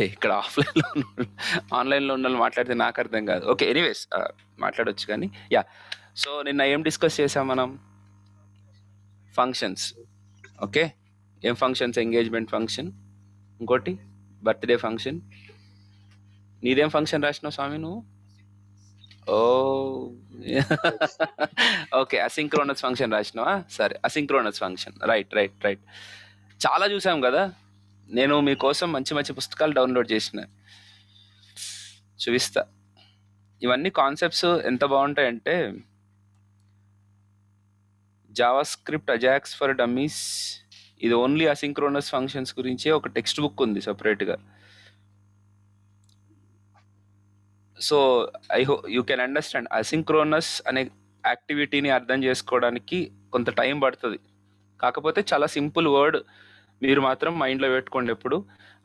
ఇక్కడ ఆఫ్లైన్లో ఆన్లైన్లో ఉన్న వాళ్ళు మాట్లాడితే నాకు అర్థం కాదు. ఓకే, ఎనీవేస్ మాట్లాడొచ్చు కానీ యా. సో నిన్న ఏం డిస్కస్ చేసాం మనం? ఫంక్షన్స్. ఓకే, ఏం ఫంక్షన్స్? ఎంగేజ్మెంట్ ఫంక్షన్, ఇంకోటి బర్త్డే ఫంక్షన్. నీదేం ఫంక్షన్ రాసినావు స్వామి నువ్వు? ఓ ఓకే, అసింక్రోనస్ ఫంక్షన్ రాసినావా? సరే, asynchronous function. Right right right. చాలా చూసాం కదా. నేను మీకోసం మంచి మంచి పుస్తకాలు డౌన్లోడ్ చేసిన, చూపిస్తా. ఇవన్నీ కాన్సెప్ట్స్ ఎంత బాగుంటాయంటే, JavaScript Ajax for dummies, ఇది ఓన్లీ అసింక్రోనస్ ఫంక్షన్స్ గురించే ఒక టెక్స్ట్ బుక్ ఉంది సపరేట్గా. So I hope you can understand. Asynchronous అనే యాక్టివిటీని అర్థం చేసుకోవడానికి కొంత టైం పడుతుంది, కాకపోతే చాలా సింపుల్ వర్డ్. మీరు మాత్రం మైండ్లో పెట్టుకోండి ఎప్పుడు,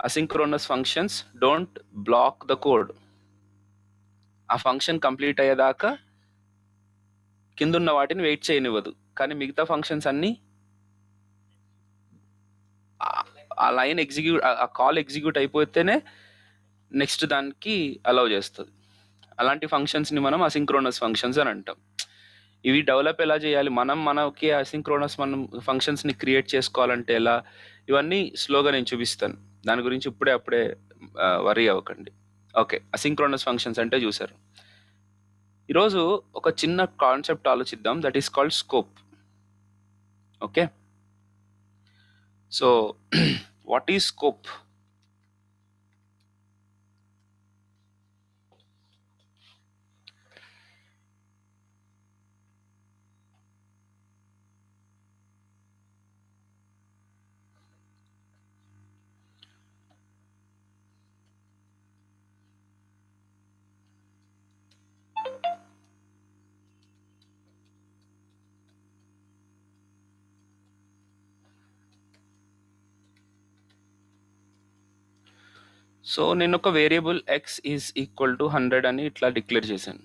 asynchronous functions don't block the code. ఆ ఫంక్షన్ కంప్లీట్ అయ్యేదాకా కిందున్న వాటిని వెయిట్ చేయనివ్వదు, కానీ మిగతా ఫంక్షన్స్ అన్నీ ఆ లైన్ ఎగ్జిక్యూట్, ఆ కాల్ ఎగ్జిక్యూట్ అయిపోతేనే నెక్స్ట్ దానికి అలౌ చేస్తుంది. అలాంటి ఫంక్షన్స్ని మనం అసింక్రోనస్ ఫంక్షన్స్ అని అంటాం. ఇవి డెవలప్ ఎలా చేయాలి, మనకి అసింక్రోనస్ మనం ఫంక్షన్స్ని క్రియేట్ చేసుకోవాలంటే ఎలా, ఇవన్నీ స్లోగా నేను చూపిస్తాను. దాని గురించి అప్పుడే వరీ అవ్వకండి. ఓకే, అసింక్రోనస్ ఫంక్షన్స్ అంటే చూసారు. ఈరోజు ఒక చిన్న కాన్సెప్ట్ ఆలోచిద్దాం, that is called scope. Okay, so what is scope? So నేను ఒక variable X is equal to 100 అని ఇట్లా డిక్లేర్ చేశాను.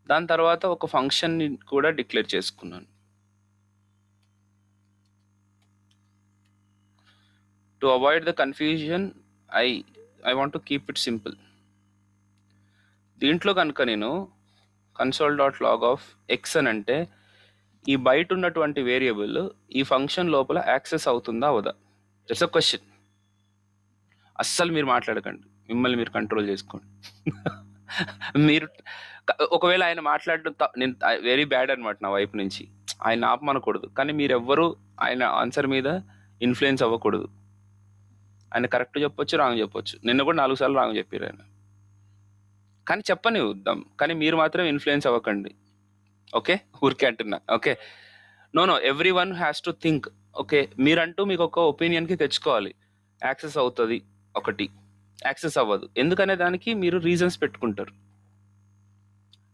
దాని తర్వాత ఒక ఫంక్షన్ని కూడా డిక్లేర్ చేసుకున్నాను. To avoid the confusion I want to keep it simple. దీంట్లో కనుక నేను console dot log of x అని అంటే, ఈ బయట ఉన్నటువంటి వేరియబుల్ ఈ ఫంక్షన్ లోపల యాక్సెస్ అవుతుందా అవదా? Just a question. అస్సలు మీరు మాట్లాడకండి, మిమ్మల్ని మీరు కంట్రోల్ చేసుకోండి. మీరు ఒకవేళ ఆయన మాట్లాడడం నేను వెరీ బ్యాడ్ అనమాట నా వైపు నుంచి, ఆయన ఆపమనకూడదు, కానీ మీరెవ్వరూ ఆయన ఆన్సర్ మీద ఇన్ఫ్లుయెన్స్ అవ్వకూడదు. ఆయన కరెక్ట్ చెప్పొచ్చు, రాంగ్ చెప్పొచ్చు. నిన్న కూడా 4 సార్లు రాంగ్ చెప్పారు ఆయన, కానీ చెప్పని వద్దాం, కానీ మీరు మాత్రం ఇన్ఫ్లుయెన్స్ అవ్వకండి. ఓకే, ఊరికే అంటున్నా. Okay, no everyone has to think. Okay, మీరంటూ మీకు ఒక ఒపీనియన్కి తెచ్చుకోవాలి. యాక్సెస్ అవుతుంది ఒకటి, యాక్సెస్ అవ్వదు ఎందుకనే దానికి మీరు రీజన్స్ పెట్టుకుంటారు.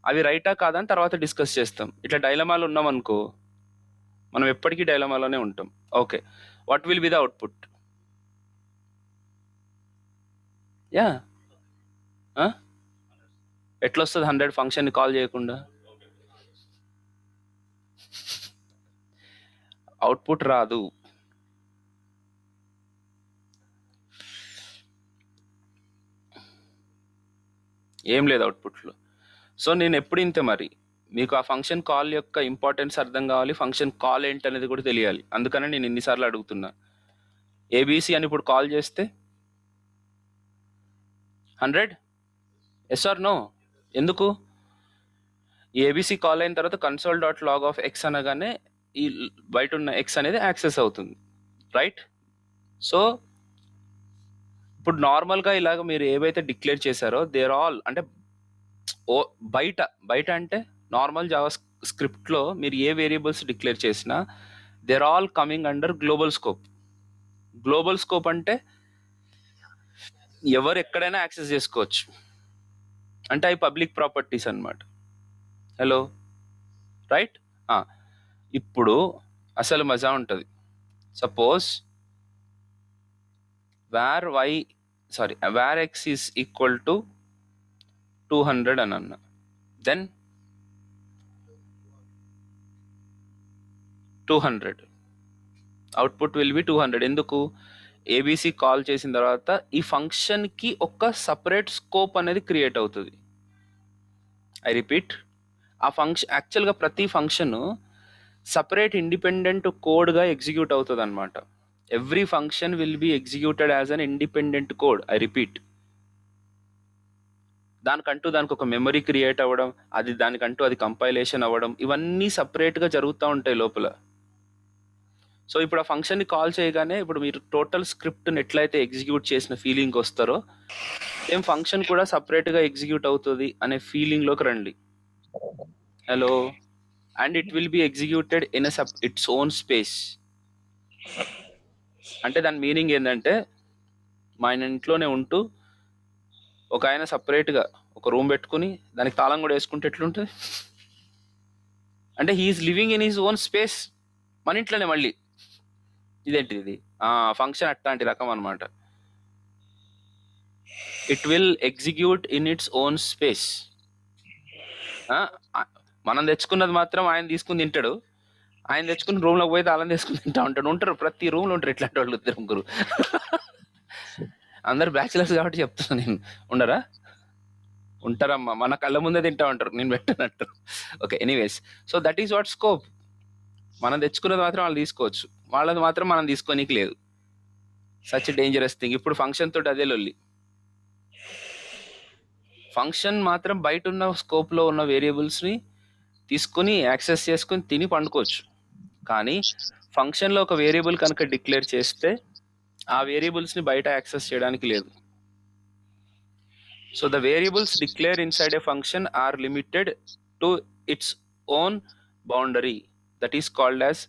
అవి రైటా కాదా అని తర్వాత డిస్కస్ చేస్తాం. ఇట్లా డైలమాలు ఉన్నాం అనుకో, మనం ఎప్పటికీ డైలమాలోనే ఉంటాం. Okay, what will be the output? Yeah, ఎట్లా వస్తుంది 100 ఫంక్షన్ని కాల్ చేయకుండా? అవుట్పుట్ రాదు. ఏం లేదు అవుట్పుట్లో. సో నేను ఎప్పుడు ఇంతే మరి, మీకు ఆ ఫంక్షన్ కాల్ యొక్క ఇంపార్టెన్స్ అర్థం కావాలి, ఫంక్షన్ కాల్ ఏంటనేది కూడా తెలియాలి. అందుకనే నేను ఎన్నిసార్లు అడుగుతున్నా. ఏబీసీ అని ఇప్పుడు కాల్ చేస్తే 100 ఎస్ ఆర్ నో? ఎందుకు? ఏబీసీ కాల్ అయిన తర్వాత console dot log of x అనగానే ఈ బయట ఉన్న ఎక్స్ అనేది యాక్సెస్ అవుతుంది, రైట్? సో ఇప్పుడు నార్మల్గా ఇలాగ మీరు ఏవైతే డిక్లేర్ చేశారో దేర్ ఆల్ అంటే, ఓ బయట బయట అంటే నార్మల్ జావా స్క్రిప్ట్లో మీరు ఏ వేరియబుల్స్ డిక్లేర్ చేసినా they're all coming under global scope. Global scope అంటే ఎవరు ఎక్కడైనా యాక్సెస్ చేసుకోవచ్చు, అంటే అవి పబ్లిక్ ప్రాపర్టీస్ అన్నమాట. Hello, right? ఇప్పుడు అసలు మజా ఉంటుంది. Suppose var X is equal to 200 అని అన్నా, దెన్ 200 అవుట్పుట్ విల్ బి 200. ఎందుకు? ఏబీసీ కాల్ చేసిన తర్వాత ఈ ఫంక్షన్కి ఒక సపరేట్ స్కోప్ అనేది క్రియేట్ అవుతుంది. ఐ రిపీట్, ఆ ఫంక్షన్ యాక్చువల్గా ప్రతి ఫంక్షన్ సపరేట్ ఇండిపెండెంట్ కోడ్గా ఎగ్జిక్యూట్ అవుతుంది అనమాట. Every function will be executed as an independent code. I repeat, దానికి ఒక మెమరీ క్రియేట్ అవ్వడం, దానికంటూ అది కంపైలేషన్ అవ్వడం, ఇవన్నీ సపరేట్గా జరుగుతూ ఉంటాయి లోపల. సో ఇప్పుడు ఆ ఫంక్షన్ని కాల్ చేయగానే ఇప్పుడు మీరు టోటల్ స్క్రిప్ట్ని ఎట్లయితే ఎగ్జిక్యూట్ చేసిన ఫీలింగ్ వస్తారో సేమ్ ఫంక్షన్ కూడా సపరేట్గా ఎగ్జిక్యూట్ అవుతుంది అనే ఫీలింగ్లోకి రండి. Hello. And it will be executed in its own space. అంటే దాని మీనింగ్ ఏంటంటే, మన ఇంట్లోనే ఉంటూ ఒక ఆయన సపరేట్గా ఒక రూమ్ పెట్టుకుని దానికి తాళం కూడా వేసుకుంటే ఎట్లుంటుంది అంటే he is living in his own space, మన ఇంట్లోనే. మళ్ళీ ఇదేంటిది, ఇది ఫంక్షన్ అట్లాంటి రకం అనమాట. It will execute in its own space. మనం తెచ్చుకున్నది మాత్రం ఆయన తీసుకుని తింటాడు, ఆయన తెచ్చుకుని రూమ్లోకి పోయి తాళం తీసుకుని తింటా ఉంటారు. ప్రతి రూమ్లో ఉంటారు ఇట్లాంటి వాళ్ళు, ఇద్దరు ముగ్గురు. అందరు బ్యాచిలర్స్ కాబట్టి చెప్తున్నాను నేను. ఉండరా? ఉంటారమ్మా, మన కళ్ళ ముందే తింటా ఉంటారు, నేను పెట్టనట్టు. Okay, anyways, so that is what scope. మనం తెచ్చుకున్నది మాత్రం వాళ్ళు తీసుకోవచ్చు, వాళ్ళది మాత్రం మనం తీసుకోనీకి లేదు. Such dangerous thing. ఇప్పుడు ఫంక్షన్ తోటి అదే లొల్లి. ఫంక్షన్ మాత్రం బయట ఉన్న స్కోప్లో ఉన్న వేరియబుల్స్ని తీసుకుని యాక్సెస్ చేసుకుని తిని పండుకోవచ్చు. కానీ ఫంక్షన్లో ఒక వేరియబుల్ కనుక డిక్లేర్ చేస్తే ఆ వేరియబుల్స్ని బయట యాక్సెస్ చేయడానికి లేదు. So the variables declare inside A function are limited to its own boundary, that is called as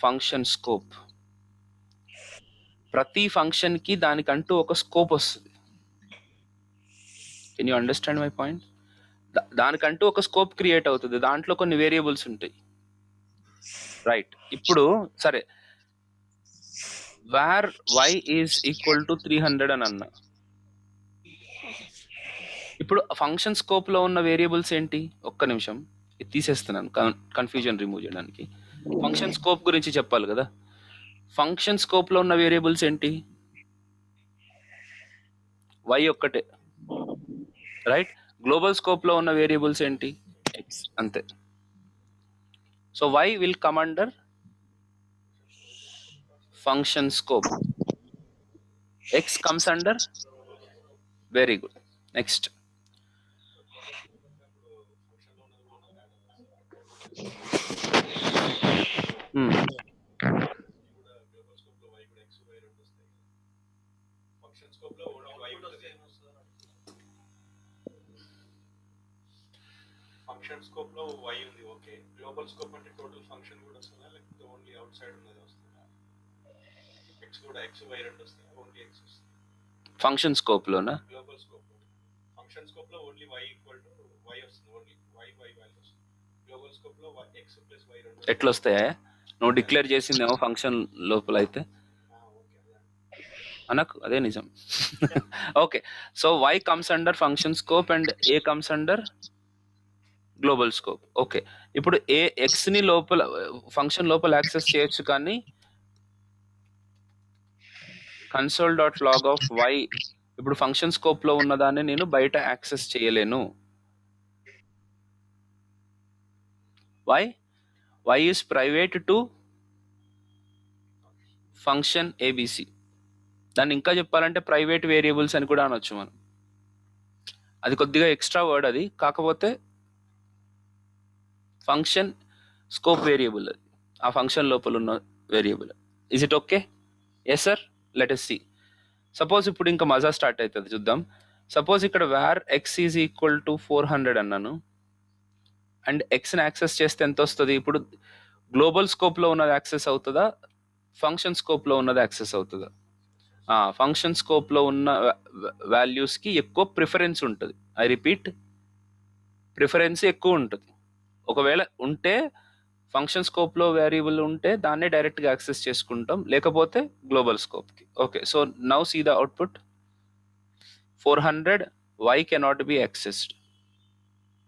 function scope. ప్రతి ఫంక్షన్కి దానికంటూ ఒక స్కోప్ వస్తుంది. Can you understand my point? దానికంటూ ఒక స్కోప్ క్రియేట్ అవుతుంది, దాంట్లో కొన్ని వేరియబుల్స్ ఉంటాయి. రైట్. ఇప్పుడు సరే, var y is equal to 300 అని అన్నా. ఇప్పుడు ఫంక్షన్ స్కోప్లో ఉన్న వేరియబుల్స్ ఏంటి? ఒక్క నిమిషం ఇది తీసేస్తున్నాను, కన్ఫ్యూజన్ రిమూవ్ చేయడానికి. ఫంక్షన్ స్కోప్ గురించి చెప్పాలి కదా. ఫంక్షన్ స్కోప్లో ఉన్న వేరియబుల్స్ ఏంటి? y ఒక్కటే, రైట్. గ్లోబల్ స్కోప్లో ఉన్న వేరియబుల్స్ ఏంటి? x, అంతే. So y will come under function scope, x comes under. Very good. Next. Function scope లో y ఉంది, ఓకే. గ్లోబల్ స్కోప్ అంటే టోటల్ ఫంక్షన్ కూడా వస్తుందా, లేకపోతే ఓన్లీ అవుట్ సైడ్ ఉన్నది వస్తుందా? x కూడా x y రెండు వస్తాయి, ఓన్లీ x వస్తుంది ఫంక్షన్ స్కోప్ లోనా? గ్లోబల్ స్కోప్ లో. ఫంక్షన్ స్కోప్ లో only y equal to y వస్తుంది, ఓన్లీ y వాల్యూ వస్తుంది. గ్లోబల్ స్కోప్ లో x ప్లస్ y రెండు ఎట్లా వస్తాయా? నువ్వు డిక్లేర్ చేసిందేమో ఫంక్షన్ లోపల అయితే అనకు, అదే నిజం. Okay, so y comes under function scope and a comes under global scope. Okay, ఇప్పుడు ఎక్స్ని లోపల ఫంక్షన్ లోపల యాక్సెస్ చేయొచ్చు, కానీ console.log ఆఫ్ y ఇప్పుడు ఫంక్షన్ స్కోప్లో ఉన్నదాన్ని నేను బయట యాక్సెస్ చేయలేను. Why? y is private to function ABC. దాన్ని ఇంకా చెప్పాలంటే ప్రైవేట్ వేరియబుల్స్ అని కూడా అనొచ్చు మనం. అది కొద్దిగా ఎక్స్ట్రా వర్డ్ అది, కాకపోతే ఫంక్షన్ స్కోప్ వేరియబుల్ అది, ఆ ఫంక్షన్ లోపల ఉన్న variable. Is it okay? Yes sir, let us see. Suppose ఇప్పుడు ఇంకా మజా స్టార్ట్ అవుతుంది, చూద్దాం. సపోజ్ ఇక్కడ var X is equal to 400 అన్నాను, అండ్ ఎక్స్ని యాక్సెస్ చేస్తే ఎంత వస్తుంది? ఇప్పుడు గ్లోబల్ స్కోప్లో ఉన్నది యాక్సెస్ అవుతుందా, ఫంక్షన్ స్కోప్లో ఉన్నది యాక్సెస్ అవుతుందా? ఫంక్షన్ స్కోప్లో ఉన్న వాల్యూస్కి ఎక్కువ ప్రిఫరెన్స్ ఉంటుంది. ఐ రిపీట్, ప్రిఫరెన్స్ ఎక్కువ ఉంటుంది. ఒకవేళ ఉంటే ఫంక్షన్ స్కోప్లో వేరియబుల్ ఉంటే దాన్నే డైరెక్ట్గా యాక్సెస్ చేసుకుంటాం, లేకపోతే గ్లోబల్ స్కోప్కి. Okay, so now see the output. 400 y cannot be accessed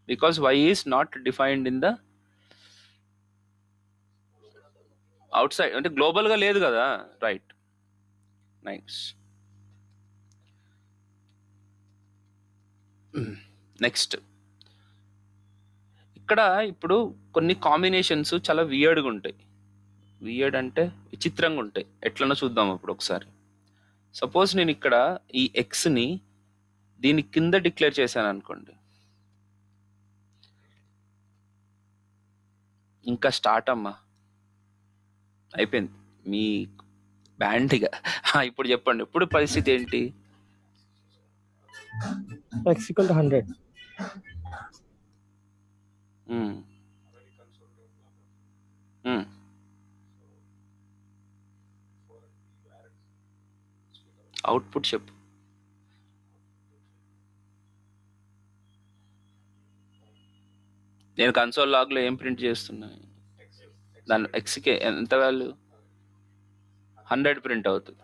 because y is not defined in the outside, అంటే గ్లోబల్గా లేదు కదా, రైట్. నైస్. నెక్స్ట్ ఇక్కడ ఇప్పుడు కొన్ని కాంబినేషన్స్ చాలా వియర్డ్గా ఉంటాయి. వియర్డ్ అంటే విచిత్రంగా ఉంటాయి. ఎట్లనో చూద్దాం ఇప్పుడు ఒకసారి. సపోజ్ నేను ఇక్కడ ఈ ఎక్స్ని దీని కింద డిక్లేర్ చేశాను అనుకోండి, ఇంకా స్టార్ట్ అమ్మా, అయిపోయింది మీ బ్యాండ్గా. ఇప్పుడు చెప్పండి, ఇప్పుడు పరిస్థితి ఏంటి? x equal to 100. Hmm. already consoled hmm. Output చెప్పు. నేను కన్సోల్ లాగ్లో ఏం ప్రింట్ చేస్తున్నా? దాని ఎక్స్కి ఎంత వాల్యూ? 100 ప్రింట్ అవుతుంది.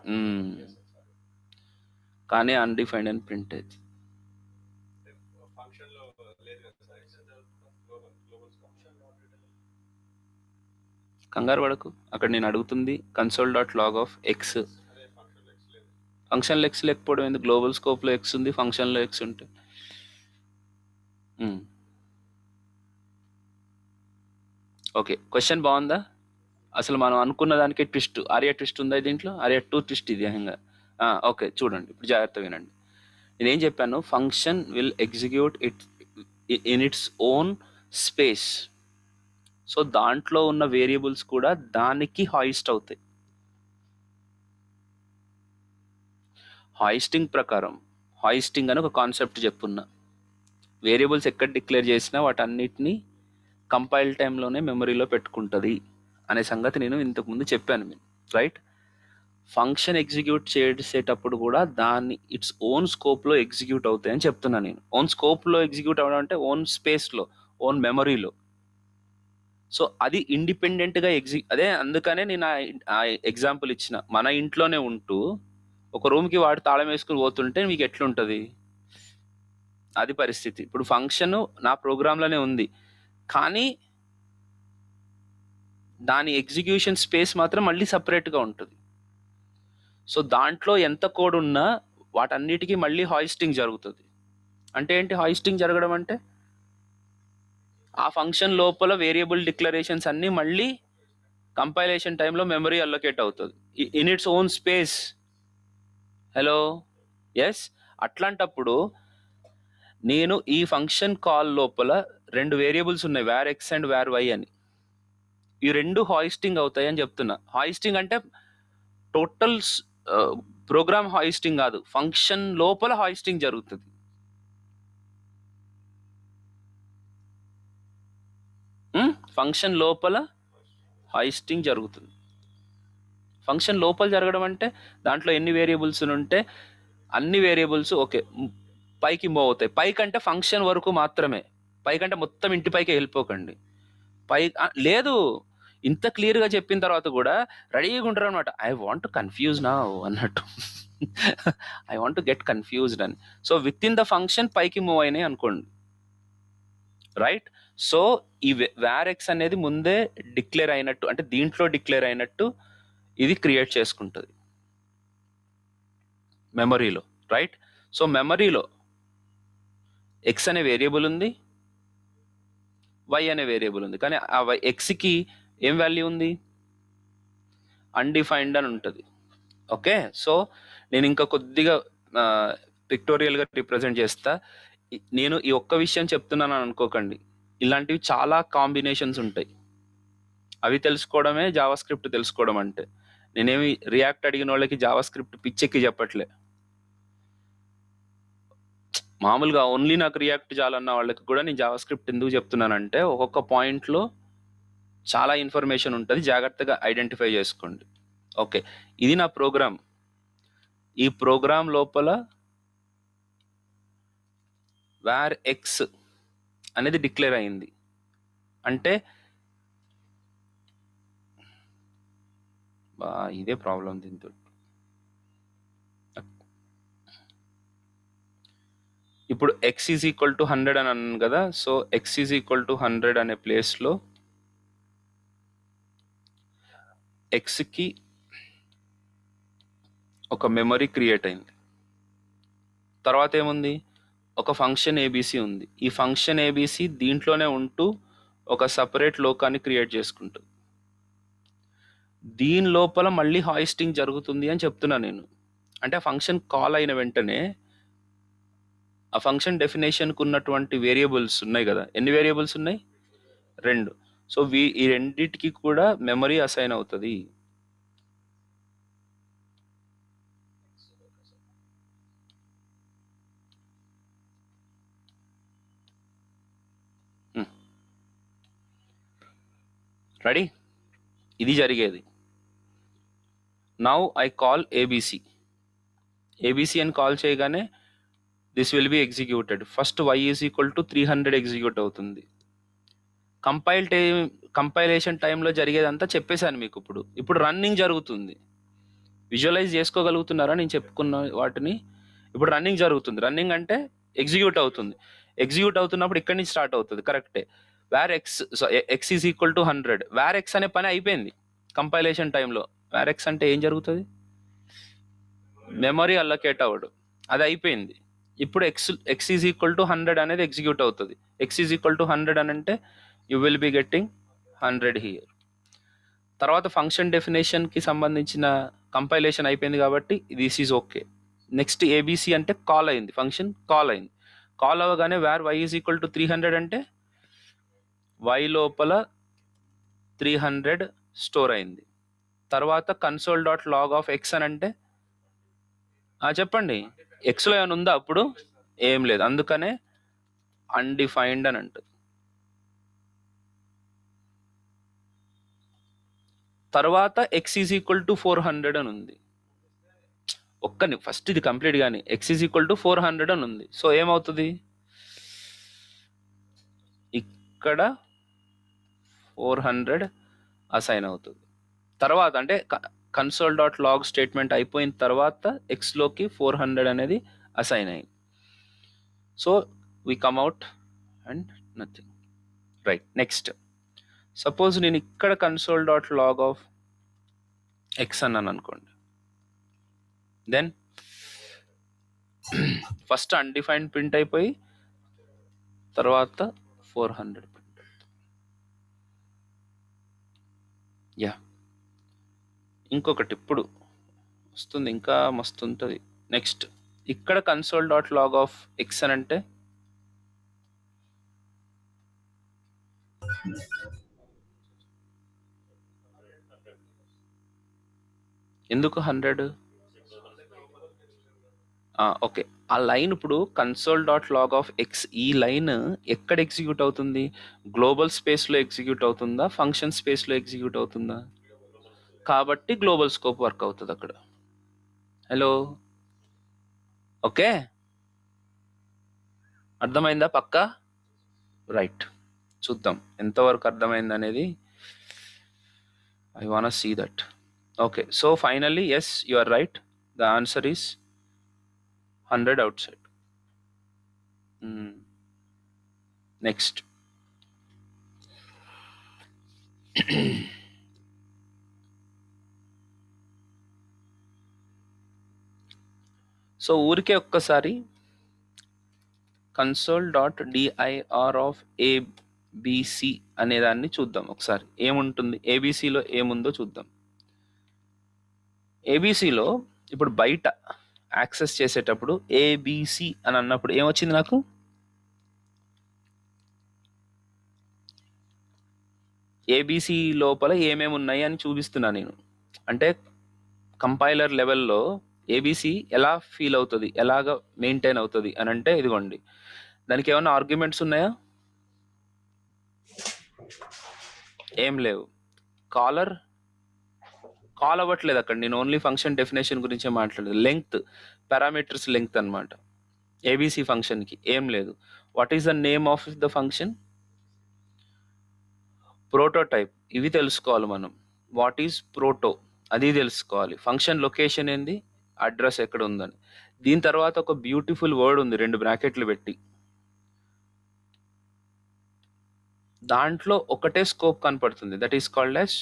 కానీ అన్డిఫైన్డ్ అని ప్రింట్ అవుతుంది. ఫంక్షన్ లో లేదు కదా సార్, గ్లోబల్ ఫంక్షన్ కంగారు పడకు, అక్కడ నేను అడుగుతుంది console dot log of x. అదే ఫంక్షన్ ఎక్స్ లేదు. ఫంక్షన్లో ఎక్స్ లేకపోవడం ఎందుకు? గ్లోబల్ స్కోప్లో ఎక్స్ ఉంది, ఫంక్షన్లో ఎక్స్ ఉంటే. ఓకే, క్వశ్చన్ బాగుందా? అసలు మనం అనుకున్న దానికి ట్విస్ట్, ఆర్యా ట్విస్ట్ ఉందా దీంట్లో? ఆర్యా 2 ట్విస్ట్ ఇది ఏకంగా. ఓకే చూడండి, ఇప్పుడు జాగ్రత్తగా వినండి. నేనేం చెప్పాను? Function will execute in its own space. So దాంట్లో ఉన్న వేరియబుల్స్ కూడా దానికి హాయిస్ట్ అవుతాయి. హాయిస్టింగ్ ప్రకారం, హాయిస్టింగ్ అని ఒక కాన్సెప్ట్ చెప్పున్నా. వేరియబుల్స్ ఎక్కడ డిక్లేర్ చేసినా వాటన్నిటిని కంపైల్ టైంలోనే మెమరీలో పెట్టుకుంటుంది అనే సంగతి నేను ఇంతకుముందు చెప్పాను మీకు, రైట్? ఫంక్షన్ ఎగ్జిక్యూట్ చేసేటప్పుడు కూడా దాన్ని ఇట్స్ ఓన్ స్కోప్లో ఎగ్జిక్యూట్ అవుతాయి అని చెప్తున్నాను నేను. ఓన్ స్కోప్లో ఎగ్జిక్యూట్ అవ్వడం అంటే ఓన్ స్పేస్లో, ఓన్ మెమరీలో. సో అది ఇండిపెండెంట్గా అదే అందుకనే నేను ఆ ఎగ్జాంపుల్ ఇచ్చిన. మన ఇంట్లోనే ఉంటూ ఒక రూమ్కి వాడు తాళం వేసుకుని పోతుంటే మీకు ఎట్లుంటుంది? అది పరిస్థితి. ఇప్పుడు ఫంక్షన్ నా ప్రోగ్రాంలోనే ఉంది, కానీ దాని ఎగ్జిక్యూషన్ స్పేస్ మాత్రం మళ్ళీ సపరేట్గా ఉంటుంది. సో దాంట్లో ఎంత కోడ్ ఉన్నా వాటన్నిటికీ మళ్ళీ హాయిస్టింగ్ జరుగుతుంది. అంటే ఏంటి హాయిస్టింగ్ జరగడం అంటే? ఆ ఫంక్షన్ లోపల వేరియబుల్ డిక్లరేషన్స్ అన్నీ మళ్ళీ కంపైలేషన్ టైంలో మెమరీ అలొకేట్ అవుతుంది in its own space. Hello, yes. అట్లాంటప్పుడు నేను ఈ ఫంక్షన్ కాల్ లోపల 2 వేరియబుల్స్ ఉన్నాయి, var x and var y అని. ఈ 2 హాయిస్టింగ్ అవుతాయి అని చెప్తున్నా. హాయిస్టింగ్ అంటే టోటల్ ప్రోగ్రామ్ హాయిస్టింగ్ కాదు, ఫంక్షన్ లోపల హాయిస్టింగ్ జరుగుతుంది. ఫంక్షన్ లోపల హాయిస్టింగ్ జరుగుతుంది. ఫంక్షన్ లోపల జరగడం అంటే దాంట్లో ఎన్ని వేరియబుల్స్ ఉంటే అన్ని వేరియబుల్స్ ఓకే పైకి మూవ్ అవుతాయి. పైకి అంటే ఫంక్షన్ వరకు మాత్రమే, పైకంటే మొత్తం ఇంటి పైకి వెళ్ళిపోకండి. లేదు, ఇంత క్లియర్గా చెప్పిన తర్వాత కూడా రెడీగా ఉంటారు అనమాట. ఐ వాంట్ కన్ఫ్యూజ్ నా అన్నట్టు. ఐ వాంట్ గెట్ కన్ఫ్యూజ్డ్ అని. So with in the function పైకి మూవ్ అయినాయి అనుకోండి, రైట్? సో ఈ వేర్ ఎక్స్ అనేది ముందే డిక్లేర్ అయినట్టు, అంటే దీంట్లో డిక్లేర్ అయినట్టు ఇది క్రియేట్ చేసుకుంటుంది మెమరీలో, రైట్? సో మెమరీలో ఎక్స్ అనే వేరియబుల్ ఉంది, వై అనే వేరియబుల్ ఉంది, కానీ ఆ ఎక్స్కి ఏం వాల్యూ ఉంది? అన్డిఫైన్డ్ అని ఉంటుంది. ఓకే, సో నేను ఇంకా కొద్దిగా పిక్టోరియల్గా రిప్రజెంట్ చేస్తా. నేను ఈ ఒక్క విషయం చెప్తున్నాను అనుకోకండి, ఇలాంటివి చాలా కాంబినేషన్స్ ఉంటాయి. అవి తెలుసుకోవడమే జావా స్క్రిప్ట్ తెలుసుకోవడం అంటే. నేనేమి రియాక్ట్ అడిగిన వాళ్ళకి జావా స్క్రిప్ట్ పిచ్చెక్కి చెప్పట్లే. మామూలుగా ఓన్లీ నాకు రియాక్ట్ చాలన్న వాళ్ళకి కూడా నేను జావా స్క్రిప్ట్ ఎందుకు చెప్తున్నానంటే ఒక్కొక్క పాయింట్లో చాలా ఇన్ఫర్మేషన్ ఉంటుంది, జాగ్రత్తగా ఐడెంటిఫై చేసుకోండి. ఓకే, ఇది నా ప్రోగ్రామ్. ఈ ప్రోగ్రామ్ లోపల వేర్ ఎక్స్ అనేది డిక్లేర్ అయింది అంటే ఇదే ప్రాబ్లం దీంతో. ఇప్పుడు ఎక్స్ ఈజ్ ఈక్వల్ టు 100 అని అన్నాను కదా. So X is equal to 100 అనే ప్లేస్లో ఎక్స్కి ఒక మెమరీ క్రియేట్ అయింది. తర్వాత ఏముంది, ఒక ఫంక్షన్ ఏబీసీ ఉంది. ఈ ఫంక్షన్ ఏబీసీ దీంట్లోనే ఉంటూ ఒక సపరేట్ లోకాన్ని క్రియేట్ చేసుకుంటుంది. దీని లోపల మళ్ళీ హాయిస్టింగ్ జరుగుతుంది అని చెప్తున్నా నేను. అంటే ఆ ఫంక్షన్ కాల్ అయిన వెంటనే ఆ ఫంక్షన్ డెఫినేషన్కి ఉన్నటువంటి వేరియబుల్స్ ఉన్నాయి కదా, ఎన్ని వేరియబుల్స్ ఉన్నాయి? 2. సో ఈ రెండిటికి కూడా మెమరీ అసైన్ అవుతుంది. రెడీ? ఇది జరిగేది. Now I call ABC. ABC అని కాల్ చేయగానే this will be executed. First y is equal to 300 execute అవుతుంది. కంపైలేషన్ టైంలో జరిగేదంతా చెప్పేశాను మీకు. ఇప్పుడు రన్నింగ్ జరుగుతుంది. విజువలైజ్ చేసుకోగలుగుతున్నారా నేను చెప్పుకున్న వాటిని? ఇప్పుడు రన్నింగ్ జరుగుతుంది. రన్నింగ్ అంటే ఎగ్జిక్యూట్ అవుతుంది. ఎగ్జిక్యూట్ అవుతున్నప్పుడు ఇక్కడి నుంచి స్టార్ట్ అవుతుంది. కరెక్టే. Var X is equal to 100. Var x అనే పని అయిపోయింది కంపైలేషన్ టైంలో. వేర్ ఎక్స్ అంటే ఏం జరుగుతుంది? మెమరీ అల్లకేట్ అవ్వడు, అది అయిపోయింది. ఇప్పుడు ఎక్స్ ఈజ్ ఈక్వల్ టు 100 అనేది ఎగ్జిక్యూట్ అవుతుంది. ఎక్స్ ఈజ్ ఈక్వల్ టు 100 అని అంటే you will be getting 100 here. తర్వాత ఫంక్షన్ డెఫినేషన్కి సంబంధించిన కంపైలేషన్ అయిపోయింది కాబట్టి this is okay. Next ABC అంటే కాల్ అయింది, ఫంక్షన్ కాల్ అయింది. కాల్ అవ్వగానే var y is equal to 300 అంటే వై లోపల 300 స్టోర్ అయింది. తర్వాత console dot log of x అని అంటే చెప్పండి, ఎక్స్లో ఏమైనా ఉందా? అప్పుడు ఏం లేదు, అందుకనే అన్డిఫైన్డ్ అని అంటుంది. తర్వాత ఎక్స్ ఈజ్ ఈక్వల్ టు 400 అని ఉంది. ఫస్ట్ ఇది కంప్లీట్ కానీ ఎక్స్ ఈజ్ ఈక్వల్ టు 400 అని ఉంది. సో ఏమవుతుంది, ఇక్కడ 400 అసైన్ అవుతుంది. తర్వాత అంటే కన్సోల్ డాట్ లాగ్ స్టేట్మెంట్ అయిపోయిన తర్వాత ఎక్స్లోకి 400 అనేది అసైన్ అయింది. So we come out and nothing. Right. Next suppose నేను ఇక్కడ console dot log of x అన్నాను అనుకోండి. దెన్ ఫస్ట్ అన్డిఫైన్డ్ ప్రింట్ అయిపోయి తర్వాత 400 ప్రింట్. యా, ఇంకొకటి ఇప్పుడు వస్తుంది, ఇంకా మస్తు ఉంటుంది. నెక్స్ట్ ఇక్కడ console dot log of x అని అంటే ఎందుకు 100? ఓకే, ఆ లైన్ ఇప్పుడు console dot log of x, ఈ లైన్ ఎక్కడ ఎగ్జిక్యూట్ అవుతుంది? గ్లోబల్ స్పేస్లో ఎగ్జిక్యూట్ అవుతుందా, ఫంక్షన్ స్పేస్లో ఎగ్జిక్యూట్ అవుతుందా? కాబట్టి గ్లోబల్ స్కోప్ వర్క్ అవుతుంది అక్కడ. హలో, ఓకే, అర్థమైందా? పక్కా? రైట్, చూద్దాం ఎంతవరకు అర్థమైంది అనేది. I want see that. Okay, so finally yes, you are right. The answer is 100 outside. Next. So ఊరికే ఒక్కసారి console dot DIR of ABC అనేదాన్ని చూద్దాం ఒకసారి. ఏముంటుంది ఏబిసిలో, ఏముందో చూద్దాం. ఏబిసిలో ఇప్పుడు బయట యాక్సెస్ చేసేటప్పుడు ఏబిసి అని అన్నప్పుడు ఏమొచ్చింది నాకు? ఏబిసి లోపల ఏమేమి ఉన్నాయి అని చూపిస్తున్నా నేను. అంటే కంపైలర్ లెవెల్లో ఏబిసి ఎలా ఫీల్ అవుతుంది, ఎలాగ మెయింటైన్ అవుతుంది అని అంటే ఇదిగోండి, దానికి ఏమైనా ఆర్గ్యుమెంట్స్ ఉన్నాయా? ఏం లేవు. కాల్ అవ్వట్లేదు అక్కడ. నేను ఓన్లీ ఫంక్షన్ డెఫినేషన్ గురించే మాట్లాడలేదు. లెంగ్త్, పారామీటర్స్ లెంగ్త్ అనమాట ఏబిసి ఫంక్షన్కి. ఏం లేదు. What is the name of the function? Prototype. ఇవి తెలుసుకోవాలి మనం. వాట్ ఈజ్ ప్రోటో, అది తెలుసుకోవాలి. ఫంక్షన్ లొకేషన్ ఏంది, అడ్రస్ ఎక్కడ ఉందని. దీని తర్వాత ఒక బ్యూటిఫుల్ వర్డ్ ఉంది 2 బ్రాకెట్లు పెట్టి, దాంట్లో ఒకటే స్కోప్ కనపడుతుంది. That is called as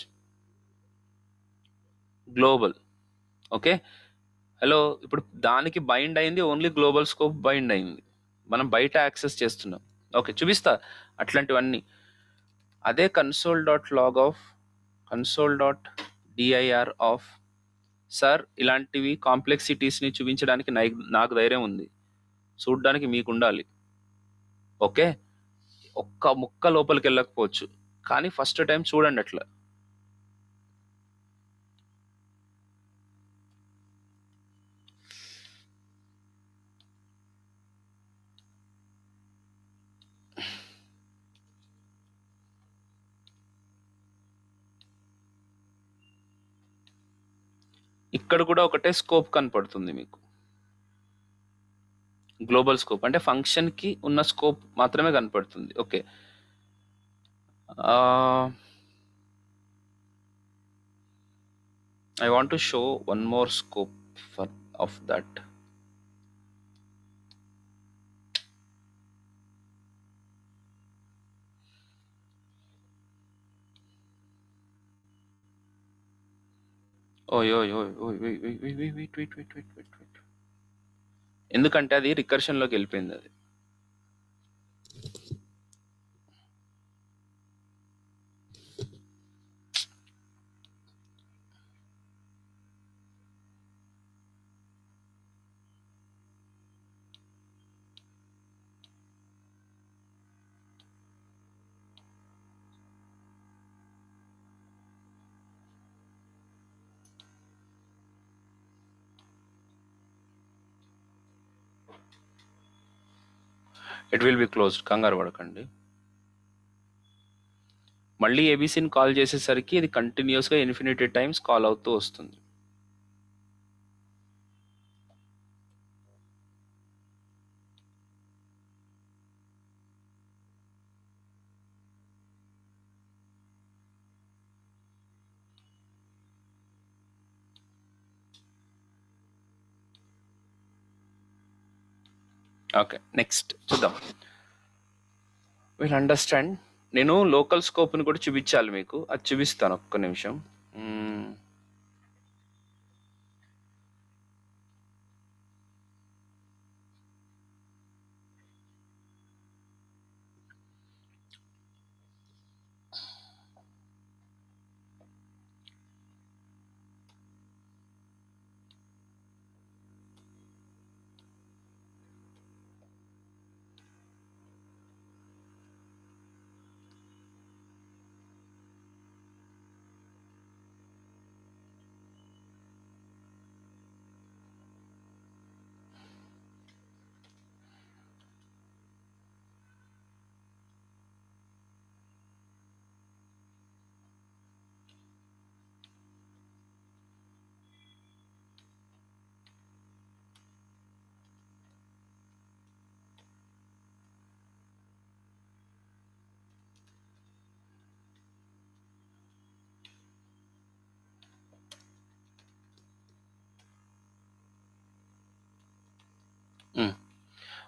global. Okay, hello, ఇప్పుడు దానికి బైండ్ అయింది ఓన్లీ గ్లోబల్ స్కోప్ బైండ్ అయింది, మనం బయట యాక్సెస్ చేస్తున్నాం. ఓకే, చూపిస్తా అట్లాంటివన్నీ. అదే కన్సోల్.dir ఆఫ్ సార్, ఇలాంటివి కాంప్లెక్సిటీస్ని చూపించడానికి నాకు ధైర్యం ఉంది, చూడ్డానికి మీకు ఉండాలి. ఓకే, ఒక్క ముక్క లోపలికి వెళ్ళకపోవచ్చు, కానీ ఫస్ట్ టైం చూడండి అట్లా. ఇక్కడ కూడా ఒకటే స్కోప్ కనపడుతుంది మీకు, గ్లోబల్ స్కోప్ అంటే ఫంక్షన్కి ఉన్న స్కోప్ మాత్రమే కనపడుతుంది. Okay, I want to show one more scope for of that. ఓయ్ ఓయ్ ఓయ్ ఓయ్ wait wait wait wait wait wait wait wait wait, ఎందుకంటే అది రికర్షన్లోకి వెళ్ళిపోయింది అది. ఇట్ విల్ బి క్లోజ్డ్, కంగారు పడకండి. మళ్ళీ ఏబీసీని కాల్ చేసేసరికి ఇది కంటిన్యూస్గా ఇన్ఫినిటీ టైమ్స్ కాల్ అవుతూ వస్తుంది. ఓకే, నెక్స్ట్ చూద్దాం. Will understand. నేను లోకల్ స్కోప్ని కూడా చూపించాలి మీకు, అది చూపిస్తాను ఒక్క నిమిషం.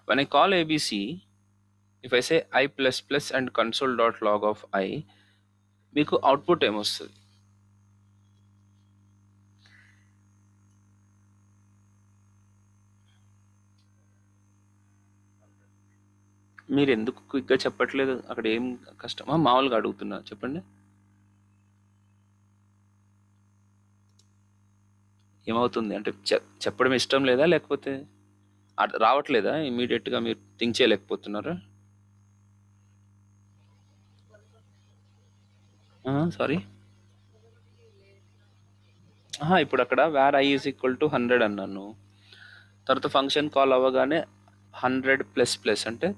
when I call ABC, if I say I plus plus and console.log of I, మీకు అవుట్పుట్ ఏమొస్తుంది? మీరు ఎందుకు క్విక్గా చెప్పట్లేదు? అక్కడ ఏం కష్టమా? మామూలుగా అడుగుతున్నా, చెప్పండి. ఏమవుతుంది అంటే చెప్పడం ఇష్టం లేదా, లేకపోతే రావట్లేదా? ఇమీడియట్గా మీరు థింక్ చేయలేకపోతున్నారా? సారీ, ఇప్పుడు అక్కడ where I is equal to 100 అన్నాను, తర్వాత ఫంక్షన్ కాల్ అవ్వగానే 100 ప్లస్ ప్లస్ అంటే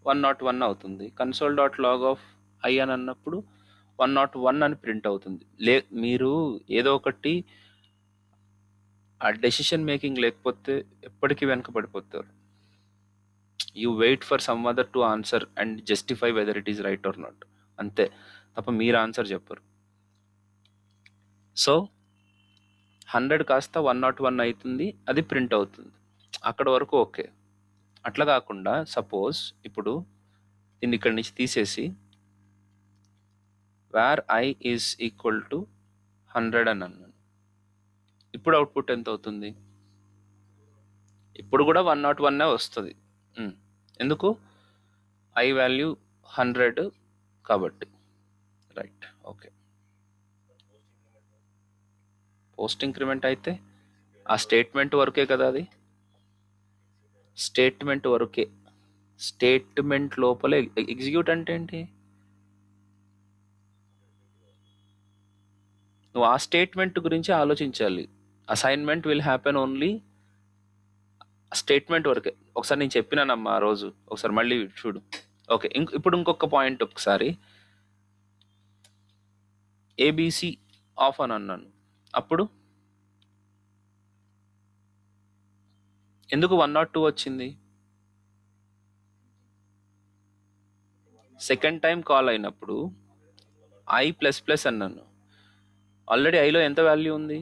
101 అవుతుంది. console.log ఆఫ్ ఐ అని అన్నప్పుడు 101 అని ప్రింట్ అవుతుంది. మీరు ఏదో ఒకటి ఆ డెసిషన్ మేకింగ్ లేకపోతే ఎప్పటికీ వెనకబడిపోతారు. You wait for some other to answer and justify whether it is right or not, అంతే తప్ప మీరు ఆన్సర్ చెప్పరు. సో 100 కాస్త 101 అవుతుంది, అది ప్రింట్ అవుతుంది. అక్కడ వరకు ఓకే. అట్లా కాకుండా సపోజ్ ఇప్పుడు దీన్ని ఇక్కడి నుంచి తీసేసి where I is equal to 100 అని అన్నాను, ఇప్పుడు అవుట్పుట్ ఎంత అవుతుంది? ఇప్పుడు కూడా 101 వస్తుంది. ఎందుకు? ఐ వాల్యూ 100 కాబట్టి. Right, okay. పోస్ట్ ఇంక్రిమెంట్ అయితే ఆ స్టేట్మెంట్ వరకే కదా, అది స్టేట్మెంట్ వరకే. స్టేట్మెంట్ లోపలే ఎగ్జిక్యూట్ అంటే ఏంటి? నువ్వు ఆ స్టేట్మెంట్ గురించి ఆలోచించాలి. Assignment will happen only statement వరకే. ఒకసారి నేను చెప్పినానమ్మా ఆ రోజు, ఒకసారి మళ్ళీ చూడు. ఓకే, ఇప్పుడు ఇంకొక పాయింట్. ఒకసారి ఏబిసి ఆఫ్ అని అన్నాను, అప్పుడు ఎందుకు 102 వచ్చింది? సెకండ్ టైం కాల్ అయినప్పుడు ఐ ప్లస్ ప్లస్ అన్నాను. ఆల్రెడీ ఐలో ఎంత వాల్యూ ఉంది?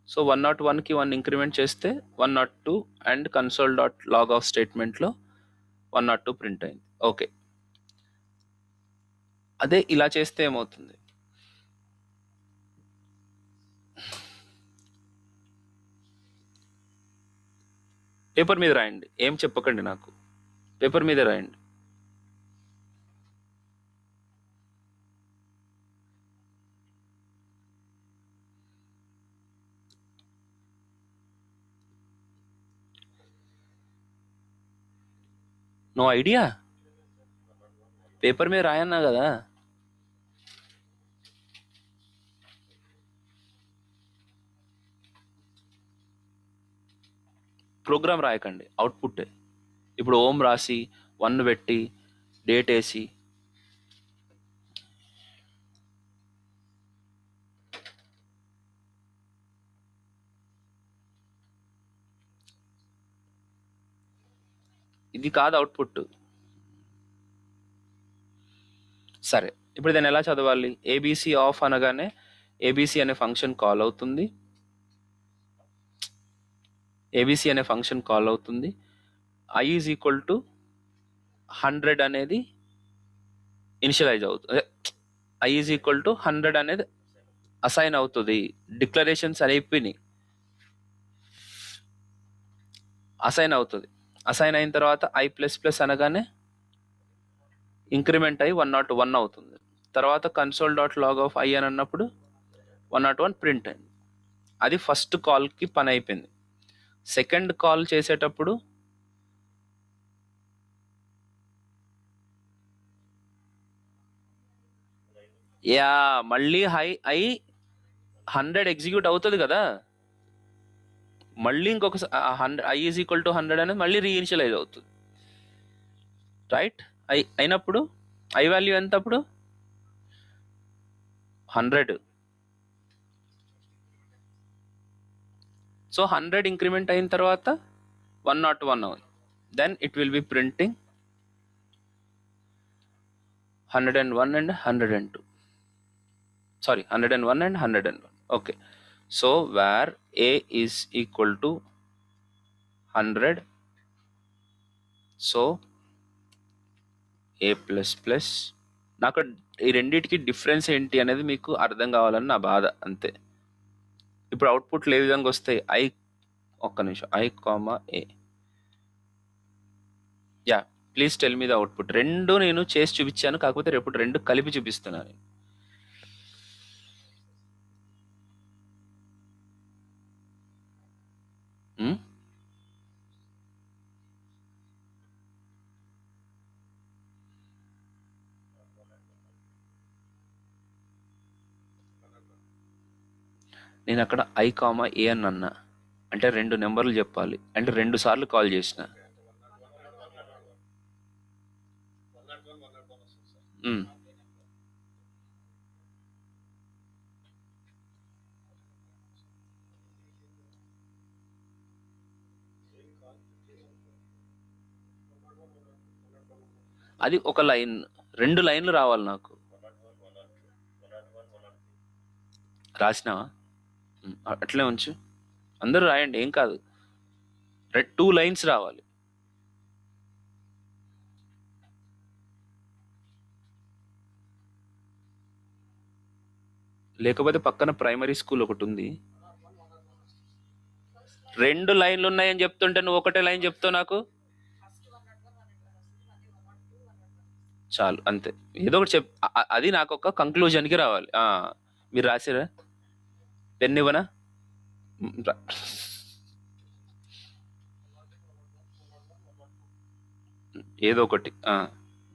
సో 101కి 1 ఇంక్రిమెంట్ చేస్తే 102 and console dot log of స్టేట్మెంట్లో 102 ప్రింట్ అయింది. ఓకే, అదే ఇలా చేస్తే ఏమవుతుంది? పేపర్ మీద రాయండి, ఏం చెప్పకండి నాకు, పేపర్ మీద రాయండి. No idea? పేపర్ మీద రాయన్నా కదా. ప్రోగ్రామ్ రాయకండి, అవుట్పుట్. ఇప్పుడు ఓం రాసి 1 పెట్టి డేట్ వేసి ఇది కాదు అవుట్పుట్. సరే, ఇప్పుడు దాన్ని ఎలా చదవాలి? ఏబిసి ఆఫ్ అనగానే ఏబిసి అనే ఫంక్షన్ కాల్ అవుతుంది. ఏబిసి అనే ఫంక్షన్ కాల్ అవుతుంది. ఐ ఈజ్ ఈక్వల్ టు 100 అనేది ఇనిషియలైజ్ అవుతుంది. ఐ ఈజ్ ఈక్వల్ టు 100 అనేది అసైన్ అవుతుంది. డిక్లరేషన్స్ అయిపోయినాయి, అసైన్ అవుతుంది. అసైన్ అయిన తర్వాత ఐ ప్లస్ ప్లస్ అనగానే ఇంక్రిమెంట్ అయ్యి 101 అవుతుంది. తర్వాత console dot log of I అని అన్నప్పుడు 101 ప్రింట్ అయింది. అది ఫస్ట్ కాల్కి పని అయిపోయింది. సెకండ్ కాల్ చేసేటప్పుడు యా మళ్ళీ ఐ 100 ఎగ్జిక్యూట్ అవుతుంది కదా. మళ్ళీ ఇంకొక ఐ ఈజ్ ఈక్వల్ టు 100 అనేది మళ్ళీ రీఇనిషియలైజ్ అవుతుంది. రైట్, అయినప్పుడు ఐ వాల్యూ ఎంత అప్పుడు? 100. సో 100 ఇంక్రిమెంట్ అయిన తర్వాత 101 అవుతుంది. Then it will be printing 101 and 102. Sorry, 101 and 101. Okay, so where A is equal to 100, so A plus plus. నాకు ఈ రెండింటికి డిఫరెన్స్ ఏంటి అనేది మీకు అర్థం కావాలని నా బాధ, అంతే. ఇప్పుడు అవుట్పుట్లు ఏ విధంగా వస్తాయి? ఒక్క నిమిషం, I comma A. Yeah, please tell me the output. రెండు నేను చేసి చూపించాను, కాకపోతే రేపు రెండు కలిపి చూపిస్తున్నాను. ఉమ్? నేను అక్కడ ఐ కామా ఏ అని అన్నా, అంటే 2 నెంబర్లు చెప్పాలి, అంటే 2 సార్లు కాల్ చేసిన. 101 వస్తుంది సార్. ఉమ్. అది ఒక లైన్, 2 లైన్లు రావాలి నాకు. రాసినావా? అట్లే ఉంచు, అందరూ రాయండి, ఏం కాదు. 2 లైన్స్ రావాలి. లేకపోతే పక్కన ప్రైమరీ స్కూల్ ఒకటి ఉంది, 2 లైన్లు ఉన్నాయని చెప్తుంటే నువ్వు ఒకటే లైన్ చెప్తావు నాకు. చాలు అంతే, ఏదో ఒకటి అది నాకు ఒక కంక్లూజన్కి రావాలి. మీరు రాసిరా? పెన్ ఇవ్వనా? ఏదో ఒకటి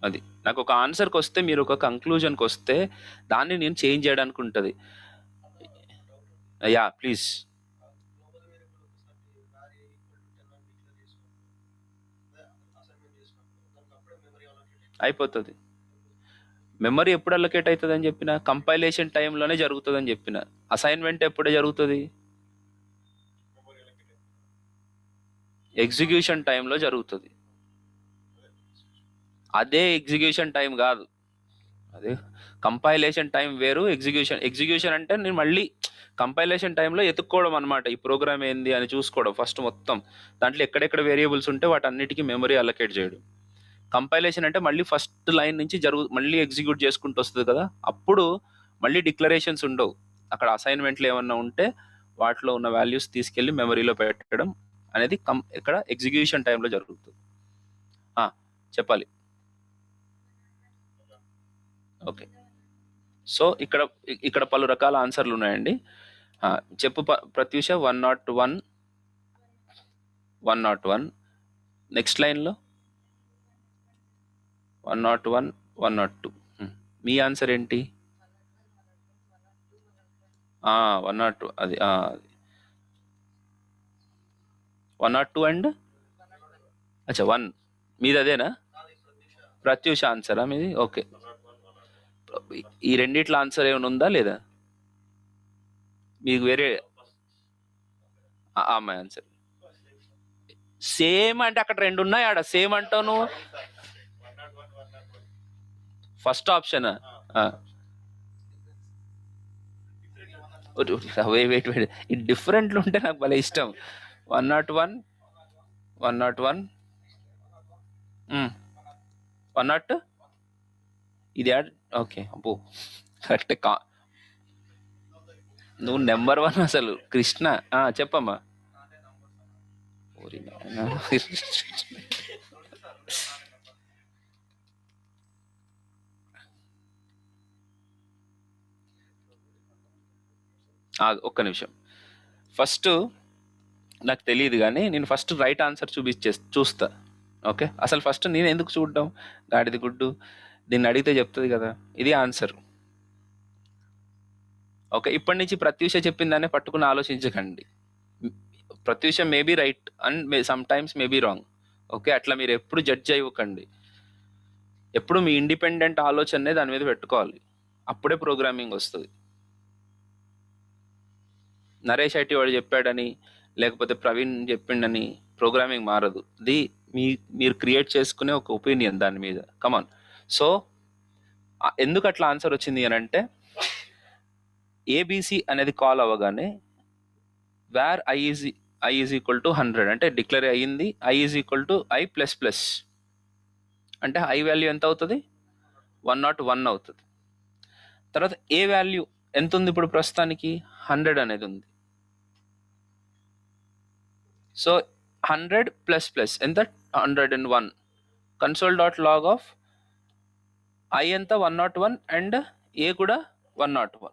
అది నాకు ఒక ఆన్సర్కి వస్తే, మీరు ఒక కంక్లూజన్కి వస్తే దాన్ని నేను చేంజ్ చేయడానికి ఉంటుంది. Yeah please. అయిపోతుంది. మెమరీ ఎప్పుడు అలొకేట్ అవుతుంది అని చెప్పిన? కంపైలేషన్ టైంలోనే జరుగుతుంది అని చెప్పిన. అసైన్మెంట్ ఎప్పుడే జరుగుతుంది? ఎగ్జిక్యూషన్ టైంలో జరుగుతుంది. అదే ఎగ్జిక్యూషన్ టైం కాదు, అదే కంపైలేషన్ టైం వేరు. ఎగ్జిక్యూషన్ అంటే నేను మళ్ళీ కంపైలేషన్ టైంలో ఎత్తుక్కోవడం అనమాట. ఈ ప్రోగ్రామ్ ఏంది అని చూసుకోవడం ఫస్ట్ మొత్తం, దాంట్లో ఎక్కడెక్కడ వేరియబుల్స్ ఉంటే వాటన్నిటికీ మెమరీ అలొకేట్ చేయడం. కంపైలేషన్ అంటే మళ్ళీ ఫస్ట్ లైన్ నుంచి మళ్ళీ ఎగ్జిక్యూట్ చేసుకుంటూ వస్తుంది కదా, అప్పుడు మళ్ళీ డిక్లరేషన్స్ ఉండవు. అక్కడ అసైన్మెంట్లు ఏమన్నా ఉంటే వాటిలో ఉన్న వాల్యూస్ తీసుకెళ్ళి మెమరీలో పెట్టడం అనేది ఇక్కడ ఎగ్జిక్యూషన్ టైంలో జరుగుతుంది. చెప్పాలి. ఓకే, సో ఇక్కడ పలు రకాల ఆన్సర్లు ఉన్నాయండి. చెప్పు ప్రత్యూష. 101, 101. నెక్స్ట్ లైన్లో 101, 102. మీ ఆన్సర్ ఏంటి? 102. అది 102 అండ్ అచ్చా 1 మీది అదేనా? ప్రత్యూష ఆన్సరా మీది? ఓకే, ఈ రెండిట్ల ఆన్సర్ ఏమైనా ఉందా లేదా మీకు? వేరే అమ్మాయి ఆన్సర్ సేమ్ అంటే అక్కడ 2 ఉన్నాయి, ఆడ సేమ్ అంటావు నువ్వు. ఫస్ట్ ఆప్షన్ వెయిట్ ఈ డిఫరెంట్లు ఉంటే నాకు భలే ఇష్టం. 101, 101, 102 ఇది యాడ్. ఓకే, అబ్బో కరెక్ట్. నువ్వు నెంబర్ 1 అసలు కృష్ణ. చెప్పమ్మా. ఒక్క నిమిషం. ఫస్ట్ నాకు తెలియదు కానీ నేను ఫస్ట్ రైట్ ఆన్సర్ చూస్తా. ఓకే, అసలు ఫస్ట్ నేను ఎందుకు చూడడం? గాడిది గుడ్డు, దీన్ని అడిగితే చెప్తుంది కదా. ఇది ఆన్సర్. ఓకే, ఇప్పటి నుంచి ప్రత్యూష చెప్పిందానే పట్టుకుని ఆలోచించకండి. Prathyusha maybe right and sometimes maybe wrong. Okay, అట్లా మీరు ఎప్పుడు జడ్జ్ అయ్యకండి. ఎప్పుడు మీ ఇండిపెండెంట్ ఆలోచనే దాని మీద పెట్టుకోవాలి, అప్పుడే ప్రోగ్రామింగ్ వస్తుంది. నరేష్ ఐటీ వాడు చెప్పాడని, లేకపోతే ప్రవీణ్ చెప్పిండని ప్రోగ్రామింగ్ మారదు. ఇది మీరు క్రియేట్ చేసుకునే ఒక ఒపీనియన్ దాని మీద. కమాన్. సో ఎందుకు అట్లా ఆన్సర్ వచ్చింది అని అంటే, ఏబిసి అనేది కాల్ అవ్వగానే where I is equal to 100 అంటే డిక్లేర్ అయ్యింది. I is equal to I plus plus అంటే ఐ వాల్యూ ఎంత అవుతుంది? 101 అవుతుంది. తర్వాత ఏ వాల్యూ ఎంత ఉంది ఇప్పుడు ప్రస్తుతానికి? 100 అనేది ఉంది. సో 100 ప్లస్ ప్లస్ ఎంత? 101. Console dot log of I ఎంత? 101 అండ్ ఏ కూడా 101.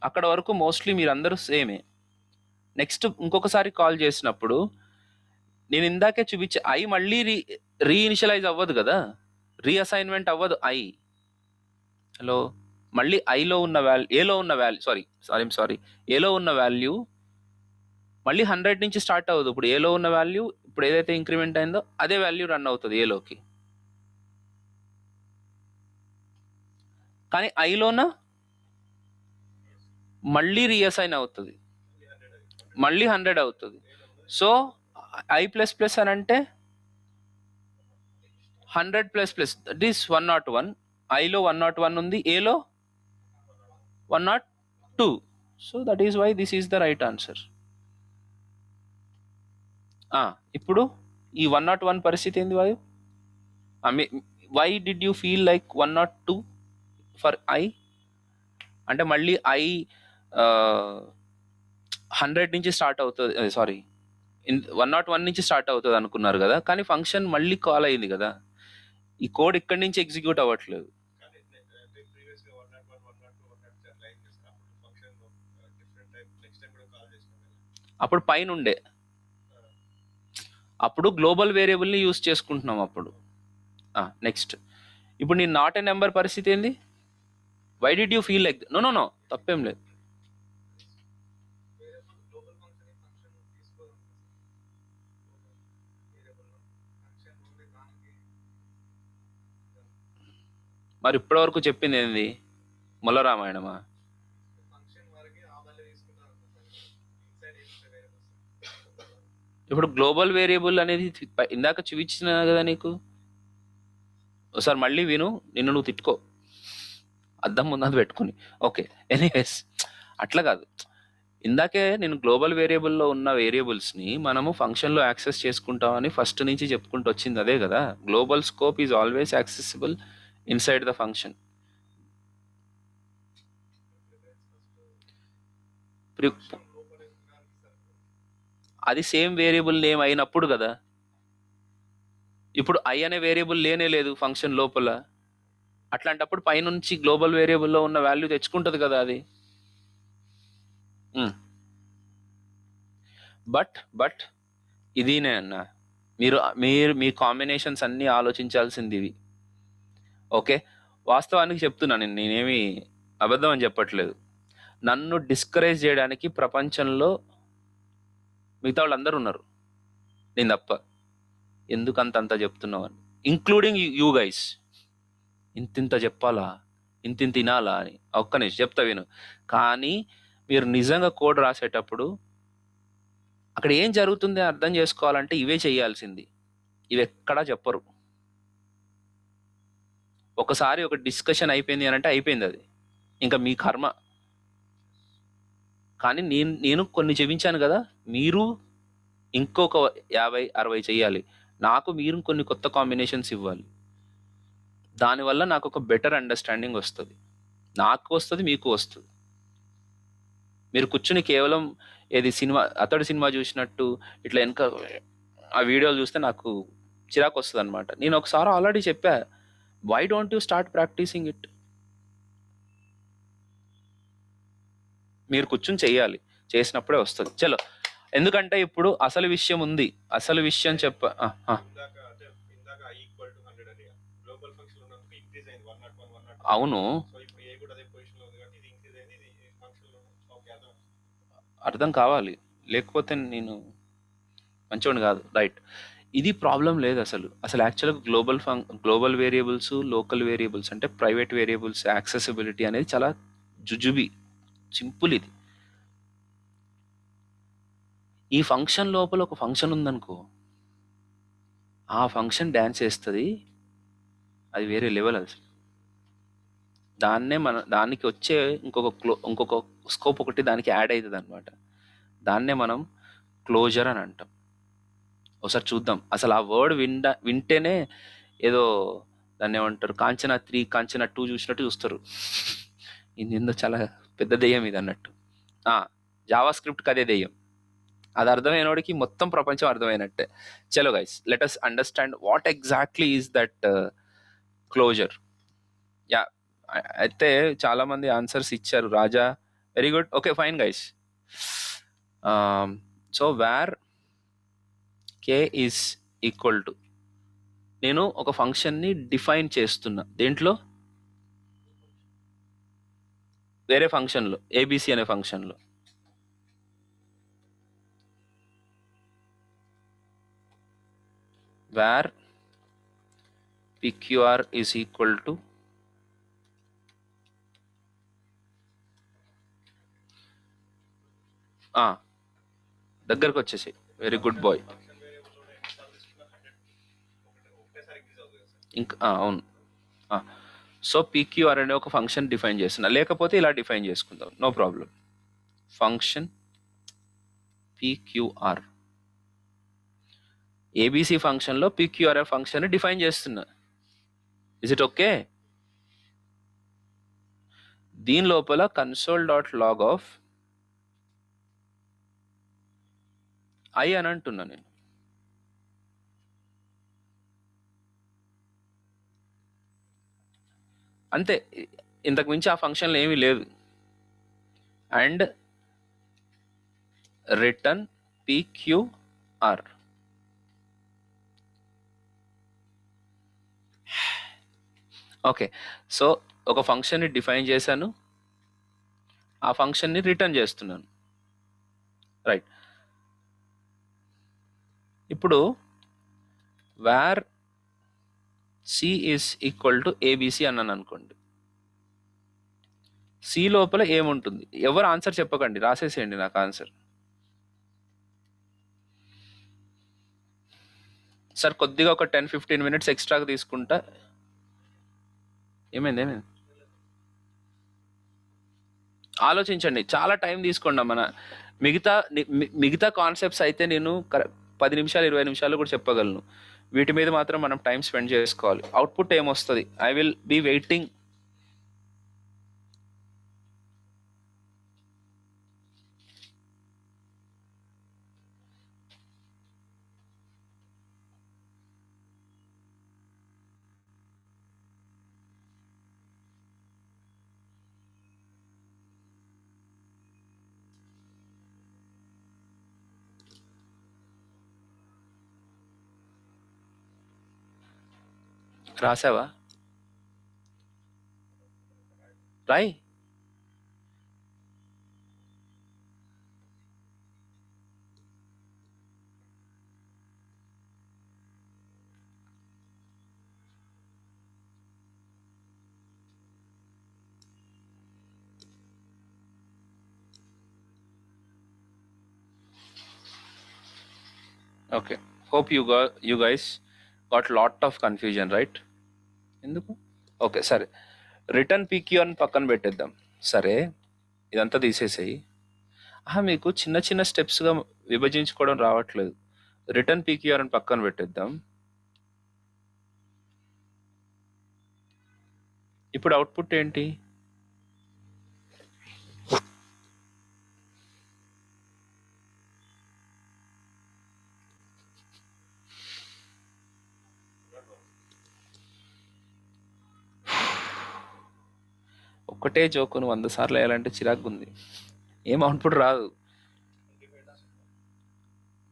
అక్కడ వరకు మోస్ట్లీ మీరు అందరూ సేమే. నెక్స్ట్ ఇంకొకసారి కాల్ చేసినప్పుడు నేను ఇందాకే చూపించే ఐ మళ్ళీ రీఇనిషియలైజ్ అవ్వదు కదా, రీఅసైన్మెంట్ అవ్వదు ఐ. హలో, మళ్ళీ ఐలో ఉన్న వాల్యూ, ఏలో ఉన్న వాల్యూ, సారీ ఏలో ఉన్న వాల్యూ మళ్ళీ 100 నుంచి స్టార్ట్ అవ్వదు. ఇప్పుడు ఏలో ఉన్న వాల్యూ ఇప్పుడు ఏదైతే ఇంక్రిమెంట్ అయిందో అదే వాల్యూ రన్ అవుతుంది ఏలోకి. కానీ ఐలోన మళ్ళీ రీఅసైన్ అవుతుంది, మళ్ళీ 100 అవుతుంది. సో ఐ ప్లస్ ప్లస్ అని అంటే 100 ప్లస్ ప్లస్ దట్ ఈస్ 101. ఐలో 101 ఉంది, ఏలో 102. So that is why this is the right answer. ఇప్పుడు ఈ 101 పరిస్థితి ఏంది వాయు? Why did you feel like 102 for I? అంటే మళ్ళీ ఐ 100 నుంచి స్టార్ట్ అవుతుంది, సారీ 101 నుంచి స్టార్ట్ అవుతుంది అనుకున్నారు కదా, కానీ ఫంక్షన్ మళ్ళీ కాల్ అయింది కదా, ఈ కోడ్ ఇక్కడి నుంచి ఎగ్జిక్యూట్ అవ్వట్లేదు. కానీ ప్రీవియస్గా 101, 102, 103 అట్లా ఏం చేస్తారు అప్పుడు function different time next time కూడా కాల్ చేసినాం కదా. అప్పుడు పైన ఉండే, అప్పుడు గ్లోబల్ వేరియబుల్ని యూస్ చేసుకుంటున్నాం అప్పుడు. నెక్స్ట్, ఇప్పుడు నీ నాట్ ఏ నెంబర్ పరిస్థితి ఏంది? Why did you feel like? No no no, తప్పేం లేదు. గ్లోబల్ ఫంక్షన్ ఫంక్షన్ తీసుకోవాలి వేరియబుల్ ఫంక్షన్ ఓన్లీ దానికి మరి ఇప్పటి వరకు చెప్పింది ఏంది? ముల్ల రామాయణమా? ఫంక్షన్ వరకు ఆ వాల్యూ తీసుకుంటారు ఇన్సైడ్ వేరియబుల్స్. ఇప్పుడు గ్లోబల్ వేరియబుల్ అనేది ఇందాక చూపించిన కదా నీకు, ఒకసారి మళ్ళీ విను, నిన్ను నువ్వు తిట్టుకో అద్దం ముందు పెట్టుకుని. ఓకే, ఎనీవేస్, అట్లా కాదు. ఇందాకే నేను గ్లోబల్ వేరియబుల్లో ఉన్న వేరియబుల్స్ని మనము ఫంక్షన్లో యాక్సెస్ చేసుకుంటామని ఫస్ట్ నుంచి చెప్పుకుంటూ వచ్చింది అదే కదా. Global scope is always accessible inside the function. అది సేమ్ వేరియబుల్ నేమ్ అయినప్పుడు కదా. ఇప్పుడు ఐ అనే వేరియబుల్ లేనే లేదు ఫంక్షన్ లోపల, అట్లాంటప్పుడు పైనుంచి గ్లోబల్ వేరియబుల్లో ఉన్న వాల్యూ తెచ్చుకుంటుంది కదా అది. బట్ ఇదినే అన్న, మీరు మీ కాంబినేషన్స్ అన్నీ ఆలోచించాల్సింది ఇవి. ఓకే, వాస్తవానికి చెప్తున్నాను, నేనేమి అబద్ధం అని చెప్పట్లేదు. నన్ను డిస్కరేజ్ చేయడానికి ప్రపంచంలో మిగతా వాళ్ళు అందరూ ఉన్నారు, నేను తప్ప. ఎందుకు అంత చెప్తున్నావు అని, ఇంక్లూడింగ్ యూ గైస్. ఇంతింత చెప్పాలా, ఇంతింత తినాలా అని. ఒక్క నిమిషం చెప్తా విను. కానీ మీరు నిజంగా కోడ్ రాసేటప్పుడు అక్కడ ఏం జరుగుతుంది అర్థం చేసుకోవాలంటే ఇవే చేయాల్సింది. ఇవి ఎక్కడా చెప్పరు. ఒకసారి ఒక డిస్కషన్ అయిపోయింది అని అంటే అయిపోయింది, అది ఇంకా మీ కర్మ. కానీ నేను కొన్ని చెప్పించాను కదా, మీరు ఇంకొక 50-60 చెయ్యాలి. నాకు మీరు కొన్ని కొత్త కాంబినేషన్స్ ఇవ్వాలి. దానివల్ల నాకు ఒక బెటర్ అండర్స్టాండింగ్ వస్తుంది, నాకు వస్తుంది, మీకు వస్తుంది. మీరు కూర్చుని కేవలం ఏది అతడి సినిమా చూసినట్టు ఇట్లా వెనక ఆ వీడియోలు చూస్తే నాకు చిరాకు వస్తుంది అనమాట. నేను ఒకసారి ఆల్రెడీ చెప్పా, why don't you start practising it. మీరు కూర్చుని చెయ్యాలి, చేసినప్పుడే వస్తుంది. చలో, ఎందుకంటే ఇప్పుడు అసలు విషయం ఉంది. అసలు విషయం ఇందాక ఐ ఈక్వల్ టు 100 అని గ్లోబల్ ఫంక్షన్ ఉన్నందుకు ఇంక్రీజ్ అయింది 101, 102. అవును, సో ఇప్పుడు ఏ కూడా అదే పొజిషన్ లో ఉంది కాబట్టి ఇది ఇంక్రీజ్ అయింది, ఇది ఫంక్షన్ లో. ఓకే, అర్థం కావాలి, లేకపోతే నేను మంచివాడిని కాదు. రైట్, ఇది ప్రాబ్లం లేదు అసలు యాక్చువల్గా గ్లోబల్ వేరియబుల్స్, లోకల్ వేరియబుల్స్ అంటే ప్రైవేట్ వేరియబుల్స్ యాక్సెసిబిలిటీ అనేది చాలా జుజుబి, సింపుల్. ఇది ఈ ఫంక్షన్ లోపల ఒక ఫంక్షన్ ఉందనుకో, ఆ ఫంక్షన్ డ్యాన్స్ వేస్తుంది, అది వేరే లెవెల్. అసలు దానికి వచ్చే ఇంకొక స్కోప్ ఒకటి దానికి యాడ్ అవుతుంది అనమాట. దాన్నే మనం క్లోజర్ అని అంటాం. ఒకసారి చూద్దాం, అసలు ఆ వర్డ్ వింటేనే ఏదో దాన్ని ఏమంటారు, కాంచనా 3, కాంచనా 2 చూసినట్టు చూస్తారు. ఇది ఏందో చాలా పెద్ద దెయ్యం ఇది అన్నట్టు. జావా స్క్రిప్ట్కి అదే దెయ్యం. అది అర్థమైనోడికి మొత్తం ప్రపంచం అర్థమైనట్టే. చలో guys, let us understand what exactly is that closure. Yeah, అయితే చాలా మంది ఆన్సర్స్ ఇచ్చారు. Raja, very good. Okay, fine guys. So where K is equal to, నేను ఒక ఫంక్షన్ని డిఫైన్ చేస్తున్నా దేంట్లో, వేరే ఫంక్షన్లో, ఏబిసి అనే ఫంక్షన్లో. where pqr is equal to దగ్గరకు వచ్చేసి, వెరీ గుడ్ బాయ్. ఇంకా అవును. సో పీక్యూఆర్ అనే ఒక ఫంక్షన్ డిఫైన్ చేస్తున్నా, లేకపోతే ఇలా డిఫైన్ చేసుకుందాం, no problem. Function PQR, ABC ఫంక్షన్లో పీక్యూఆర్ ఫంక్షన్ డిఫైన్ చేస్తున్నా. Is it okay? దీని లోపల console dot log of I అని అంటున్నా నేను. అంతే, ఇంతకు మించి ఆ ఫంక్షన్లో ఏమీ లేదు. And return PQR. Okay, so ఒక ఫంక్షన్ని డిఫైన్ చేశాను, ఆ ఫంక్షన్ని రిటర్న్ చేస్తున్నాను. రైట్. ఇప్పుడు where C is equal to ABC అన్నాను అనుకోండి. సి లోపల ఏముంటుంది? ఎవరు ఆన్సర్ చెప్పకండి, రాసేసేయండి నాకు ఆన్సర్. సార్ కొద్దిగా ఒక 10-15 మినిట్స్ ఎక్స్ట్రాగా తీసుకుంటా. ఏమైంది? ఆలోచించండి, చాలా టైం తీసుకోండి. మన మిగతా కాన్సెప్ట్స్ అయితే నేను 10 నిమిషాలు 20 నిమిషాలు కూడా చెప్పగలను. వీటి మీద మాత్రం మనం టైం స్పెండ్ చేసుకోవాలి. అవుట్పుట్ ఏమొస్తుంది? I will be waiting. రాసావా? రాయ్. Okay, hope you guys got lot of confusion, right? ఎందుకు? ఓకే, సరే. రిటర్న్ PQR అని పక్కన పెట్టేద్దాం. సరే, ఇదంతా తీసేసేయి. మీకు చిన్న చిన్న స్టెప్స్గా విభజించుకోవడం రావట్లేదు. రిటర్న్ PQR అని పక్కన పెట్టేద్దాం. ఇప్పుడు అవుట్పుట్ ఏంటి? ఒక్కటే జోకును 100 సార్లు వేయాలంటే చిరాకు ఉంది. ఏం అవుట్పుట్ రాదు.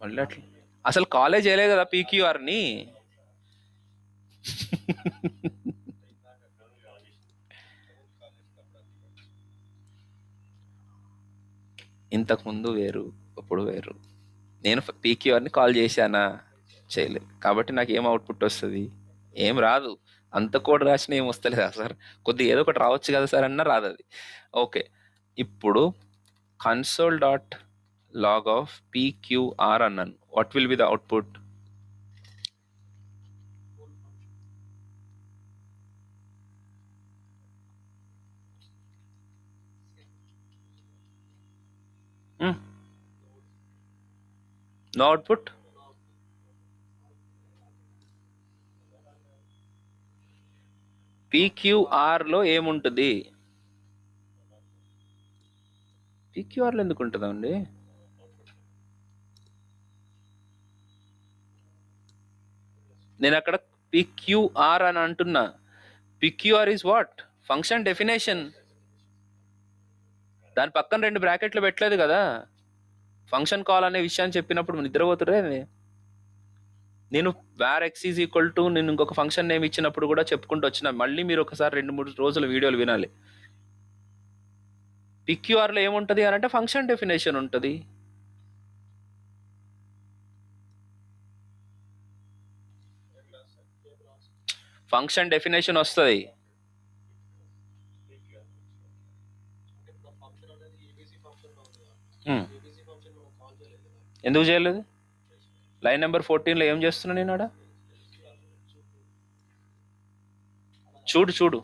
మళ్ళీ అట్లా అసలు కాలేజ్ వేయలే కదా PQRని. ఇంతకుముందు వేరు, ఇప్పుడు వేరు. నేను PQRని కాల్ చేశానా? చేయలేదు. కాబట్టి నాకు ఏం అవుట్పుట్ వస్తుంది? ఏం రాదు. అంత కోడ్ రాసిన ఏం వస్తలేదా సార్? కొద్దిగా ఏదో ఒకటి రావచ్చు కదా సార్ అన్న రాదు అది. ఓకే, ఇప్పుడు console.log of PQR అన్నాను. What will be the output? No output. PQRలో ఏముంటుంది? PQRలో ఎందుకు ఉంటుందండి? నేను అక్కడ PQR అని అంటున్నా. PQR is what? Function definition. దాని పక్కన 2 బ్రాకెట్లు పెట్టలేదు కదా. ఫంక్షన్ కాల్ అనే విషయాన్ని చెప్పినప్పుడు నిద్రపోతురే. నేను where x is equal to నేను ఇంకొక ఫంక్షన్ నేమ్ ఇచ్చినప్పుడు కూడా చెప్పుకుంటూ వచ్చిన. మళ్ళీ మీరు ఒకసారి 2-3 రోజుల వీడియోలు వినాలి. PQRలో ఏముంటుంది అని అంటే ఫంక్షన్ డెఫినేషన్ ఉంటుంది. ఫంక్షన్ డెఫినేషన్ వస్తుంది. ఎందుకు చేయలేదు? లైన్ నెంబర్ 14లో ఏం చేస్తున్నా నేను ఆడ? చూడు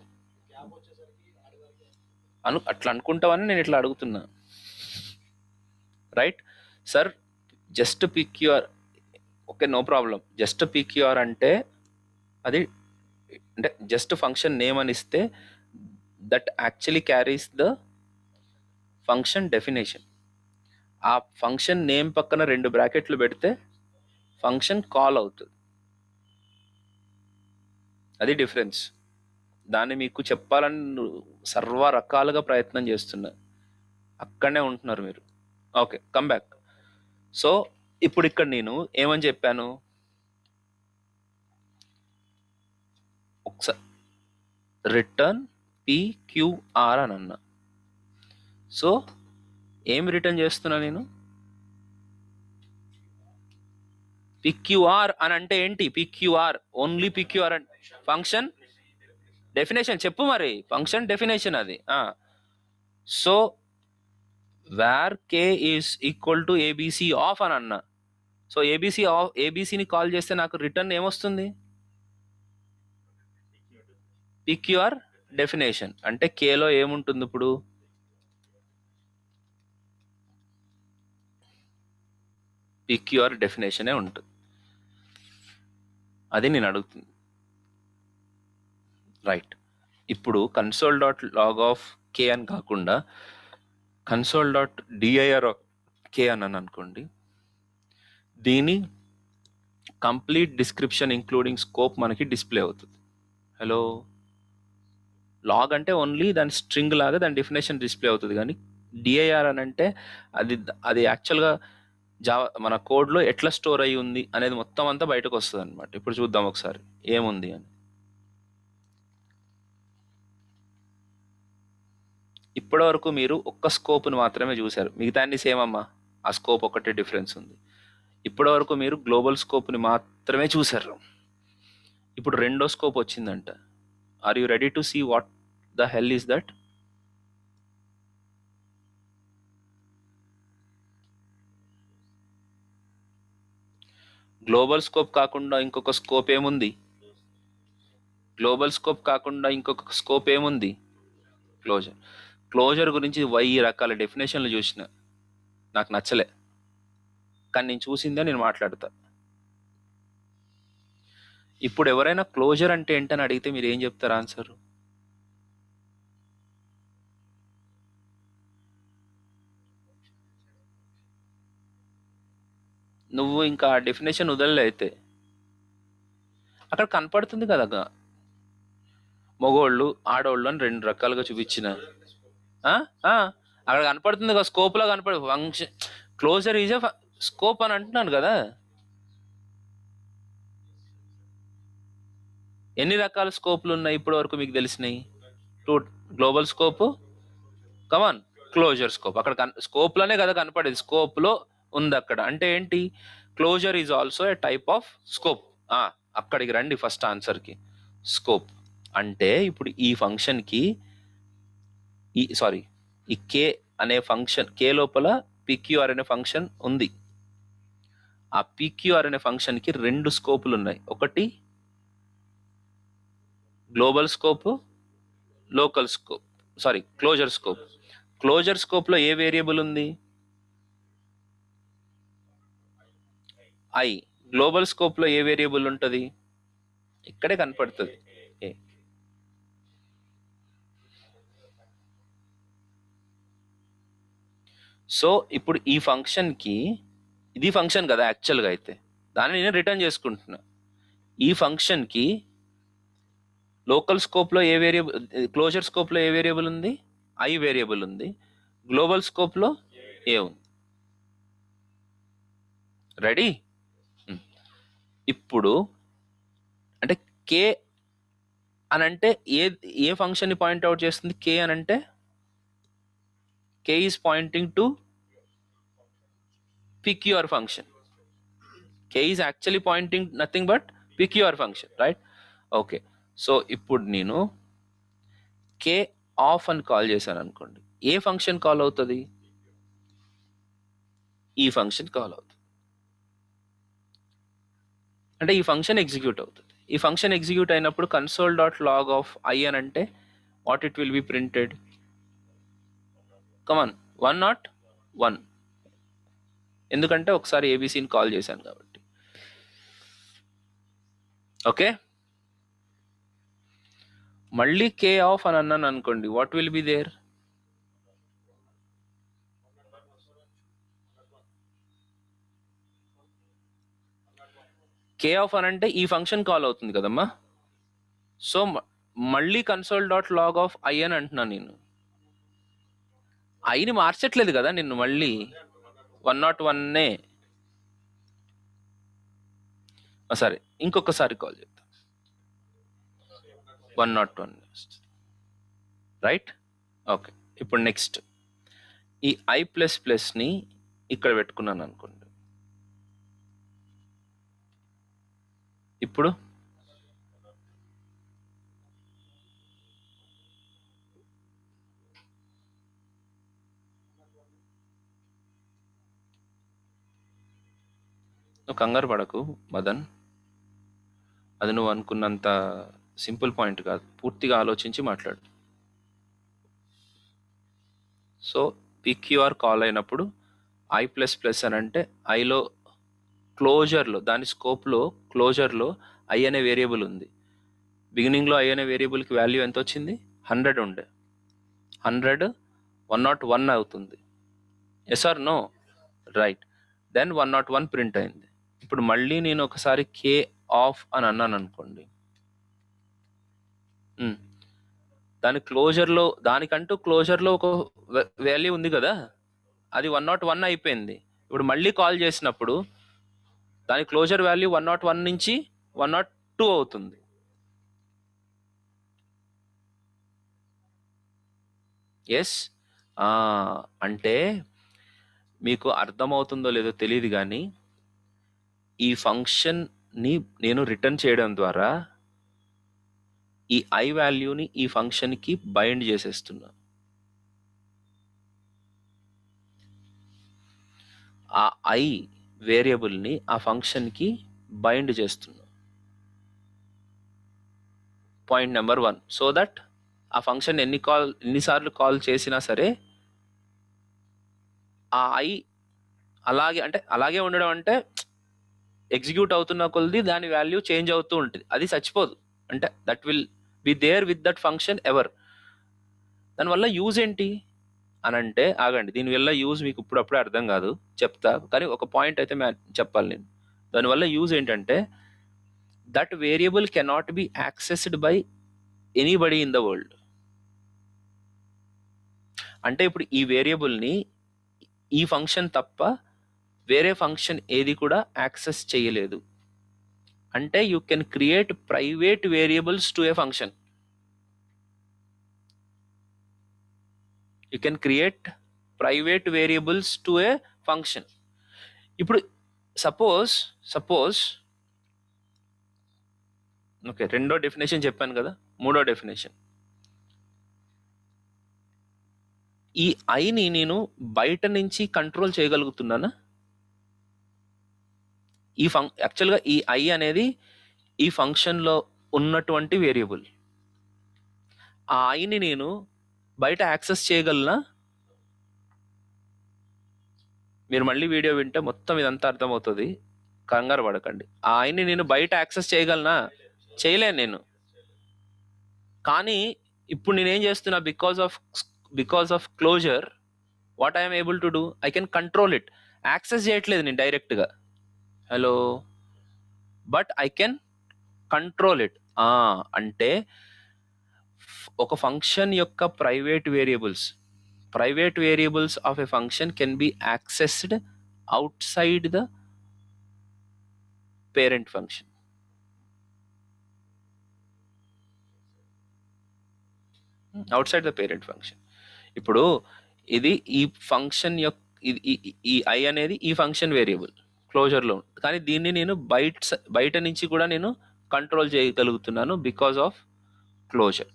అట్లా అనుకుంటావని నేను ఇట్లా అడుగుతున్నా. Right sir, just PQR. Okay, no problem. Just PQR అంటే అది అంటే జస్ట్ ఫంక్షన్ నేమ్ అని ఇస్తే that actually carries the function definition. ఆ ఫంక్షన్ నేమ్ పక్కన 2 బ్రాకెట్లు పెడితే ఫంక్షన్ కాల్ అవుతుంది. అది డిఫరెన్స్. దాన్ని మీకు చెప్పాలని సర్వ రకాలుగా ప్రయత్నం చేస్తున్నా, అక్కడనే ఉంటున్నారు మీరు. Okay, come back. సో ఇప్పుడు ఇక్కడ నేను ఏమని చెప్పాను, ఒకసారి రిటర్న్ PQR అని అన్నా. సో ఏం రిటర్న్ చేస్తున్నా నేను? PQR అని అంటే ఏంటి? PQR ఓన్లీ PQR అంటే ఫంక్షన్ డెఫినేషన్. చెప్పు మరి, ఫంక్షన్ డెఫినేషన్ అది. So where K is equal to ABC of అని అన్నా. సో ఏబీసీని కాల్ చేస్తే నాకు రిటర్న్ ఏమొస్తుంది? PQR definition. అంటే కేలో ఏముంటుంది ఇప్పుడు? PQR డెఫినేషనే ఉంటుంది. అది నేను అడుగుతుంది. రైట్. ఇప్పుడు కన్సోల్ డాట్ లాగ్ ఆఫ్ కే అని కాకుండా కన్సోల్ డాట్ డిఐఆర్ కే అని అనుకోండి. దీని కంప్లీట్ డిస్క్రిప్షన్ ఇంక్లూడింగ్ స్కోప్ మనకి డిస్ప్లే అవుతుంది. హలో, లాగ్ అంటే ఓన్లీ దాని స్ట్రింగ్ లాగా దాని డెఫినేషన్ డిస్ప్లే అవుతుంది, కానీ డిఐఆర్ అని అంటే అది యాక్చువల్గా మన కోడ్లో ఎట్లా స్టోర్ అయ్యి ఉంది అనేది మొత్తం అంతా బయటకు వస్తుంది అనమాట. ఇప్పుడు చూద్దాం ఒకసారి ఏముంది అని. ఇప్పటి వరకు మీరు ఒక్క స్కోప్ని మాత్రమే చూశారు, మిగతా అన్ని సేమ్ అమ్మా. ఆ స్కోప్ ఒకటే డిఫరెన్స్ ఉంది. ఇప్పటి వరకు మీరు గ్లోబల్ స్కోప్ని మాత్రమే చూశారు. ఇప్పుడు రెండో స్కోప్ వచ్చిందంట. Are you ready to see what the hell is that? Global scope కాకుండా ఇంకొక స్కోప్ ఏముంది? గ్లోబల్ స్కోప్ కాకుండా ఇంకొక స్కోప్ ఏముంది? క్లోజర్. క్లోజర్ గురించి 1000 రకాల డెఫినేషన్లు చూసిన, నాకు నచ్చలే, కానీ నేను చూసిందే నేను మాట్లాడతా. ఇప్పుడు ఎవరైనా క్లోజర్ అంటే ఏంటని అడిగితే మీరు ఏం చెప్తారు ఆన్సర్? నువ్వు ఇంకా ఆ డెఫినేషన్ వదలలే అయితే. అక్కడ కనపడుతుంది కదా, మగోళ్ళు ఆడోళ్ళు అని 2 రకాలుగా చూపించిన. అక్కడ కనపడుతుంది కదా, స్కోప్లో కనపడు function. Closure is a scope అని అంటున్నాను కదా. ఎన్ని రకాల స్కోప్లు ఉన్నాయి ఇప్పటి వరకు మీకు తెలిసినాయి? 2. Global scope, come on, closure scope. అక్కడ స్కోప్లోనే కదా కనపడేది, స్కోప్లో ఉంది అక్కడ. అంటే ఏంటి? Closure is also a type of scope. అక్కడికి రండి ఫస్ట్ ఆన్సర్కి. స్కోప్ అంటే ఇప్పుడు ఈ ఫంక్షన్కి ఈ కే అనే ఫంక్షన్, కే లోపల PQR అనే ఫంక్షన్ ఉంది. ఆ PQR అనే ఫంక్షన్కి 2 స్కోపులు ఉన్నాయి. ఒకటి global scope, local scope, closure scope. Closure స్కోప్లో ఏ వేరియబుల్ ఉంది? I. గ్లోబల్ స్కోప్లో ఏ వేరియబుల్ ఉంటుంది? ఇక్కడే కనపడుతుంది, A. సో ఇప్పుడు ఈ ఫంక్షన్కి, ఇది ఫంక్షన్ కదా యాక్చువల్గా, అయితే దాన్ని నేను రిటర్న్ చేసుకుంటున్నా. ఈ ఫంక్షన్కి లోకల్ స్కోప్లో ఏ వేరియబుల్, క్లోజర్ స్కోప్లో ఏ వేరియబుల్ ఉంది? I వేరియబుల్ ఉంది. గ్లోబల్ స్కోప్లో ఏ ఉంది? రెడీ? ఇప్పుడు అంటే కే అని అంటే ఏ ఫంక్షన్ని పాయింట్అవుట్ చేస్తుంది? కే అని అంటే K is pointing to PQR function. K is actually pointing nothing but PQR function, right? Okay. So ఇప్పుడు నేను కే ఆఫ్ అని కాల్ చేశాను అనుకోండి, ఏ ఫంక్షన్ కాల్ అవుతుంది? ఈ ఫంక్షన్ కాల్ అవుతుంది. అంటే ఈ ఫంక్షన్ ఎగ్జిక్యూట్ అవుతుంది. ఈ ఫంక్షన్ ఎగ్జిక్యూట్ అయినప్పుడు console dot log of I అని అంటే what it will be printed? Come on, 101. ఎందుకంటే ఒకసారి ఏబీసీని కాల్ చేశాను కాబట్టి. ఓకే, మళ్ళీ కే ఆఫ్ అని అన్నాను అనుకోండి, what will be there? K of అని అంటే ఈ ఫంక్షన్ కాల్ అవుతుంది కదమ్మా. సో మళ్ళీ console dot log of I అని అంటున్నాను నేను. ఐని మార్చట్లేదు కదా నిన్ను, మళ్ళీ 101నే. సరే ఇంకొకసారి కాల్ చేద్దాం. 101 రైట్. ఓకే, ఇప్పుడు నెక్స్ట్ ఈ ఐ ప్లస్ ప్లస్ని ఇక్కడ పెట్టుకున్నాను అనుకోండి. ఇప్పుడు నువ్వు కంగారు పడకు మదన్, అది నువ్వు అనుకున్నంత సింపుల్ పాయింట్ కాదు, పూర్తిగా ఆలోచించి మాట్లాడు. సో పిక్యూఆర్ కాల్ అయినప్పుడు ఐ ప్లస్ ప్లస్ అని అంటే ఐలో క్లోజర్లో, దాని స్కోప్లో క్లోజర్లో ఐ అనే వేరియబుల్ ఉంది. బిగినింగ్లో ఐ అనే వేరియబుల్కి వాల్యూ ఎంత వచ్చింది? 100 ఉండే. 100 101 అవుతుంది. Yes or no? Right. Then 101 print అయింది. ఇప్పుడు మళ్ళీ నేను ఒకసారి కే ఆఫ్ అని అన్నాను అనుకోండి, దాని క్లోజర్లో, దానికంటూ క్లోజర్లో ఒక వాల్యూ ఉంది కదా, అది 101 అయిపోయింది. ఇప్పుడు మళ్ళీ కాల్ చేసినప్పుడు దాని క్లోజర్ వాల్యూ 101 నుంచి 102 అవుతుంది. ఎస్, అంటే మీకు అర్థమవుతుందో లేదో తెలియదు కానీ ఈ ఫంక్షన్ని నేను రిటర్న్ చేయడం ద్వారా ఈ ఐ వాల్యూని ఈ ఫంక్షన్కి బైండ్ చేసేస్తున్నా. ఆ ఐ వేరియబుల్ని ఆ ఫంక్షన్కి బైండ్ చేస్తున్నా. Point number 1. సో దట్ ఆ ఫంక్షన్ ఎన్నిసార్లు కాల్ చేసినా సరే ఆ ఐ అలాగే ఉండడం అంటే ఎగ్జిక్యూట్ అవుతున్న కొలది దాని వాల్యూ చేంజ్ అవుతూ ఉంటుంది, అది చచ్చిపోదు. అంటే that will be there with that function ever. దానివల్ల యూజ్ ఏంటి అని అంటే, ఆగండి, దీనివల్ల యూజ్ మీకు ఇప్పుడప్పుడే అర్థం కాదు, చెప్తా, కానీ ఒక పాయింట్ అయితే చెప్పాలి నేను. దానివల్ల యూజ్ ఏంటంటే that variable cannot be accessed by anybody in the world. అంటే ఇప్పుడు ఈ వేరియబుల్ని ఈ ఫంక్షన్ తప్ప వేరే ఫంక్షన్ ఏది కూడా యాక్సెస్ చేయలేదు. అంటే you can create private variables to A function. You can create private variables to A function. ఇప్పుడు సపోజ్ ఓకే, రెండో డెఫినేషన్ చెప్పాను కదా, మూడో డెఫినేషన్. ఈ ఐని నేను బయట నుంచి కంట్రోల్ చేయగలుగుతున్నానా? యాక్చువల్గా ఈ ఐ అనేది ఈ ఫంక్షన్లో ఉన్నటువంటి వేరియబుల్. ఆ ఐని నేను బయట యాక్సెస్ చేయగలనా? మీరు మళ్ళీ వీడియో వింటే మొత్తం ఇదంతా అర్థమవుతుంది, కంగారు పడకండి. ఆ ఐని నేను బయట యాక్సెస్ చేయగలనా? చేయలేను నేను. కానీ ఇప్పుడు నేనేం చేస్తున్నా, because of closure, what I'm able to do, I can control it. Access చేయట్లేదు నేను డైరెక్ట్గా, hello, but I can control it. అంటే ఒక ఫంక్షన్ యొక్క private variables of a function can be accessed outside the parent function. ఇప్పుడు ఇది ఈ function యొక్క ఈ ఐ అనేది ఈ ఫంక్షన్ వేరియబుల్ క్లోజర్లో, కానీ దీన్ని నేను బయట నుంచి కూడా నేను కంట్రోల్ చేయగలుగుతున్నాను because of closure.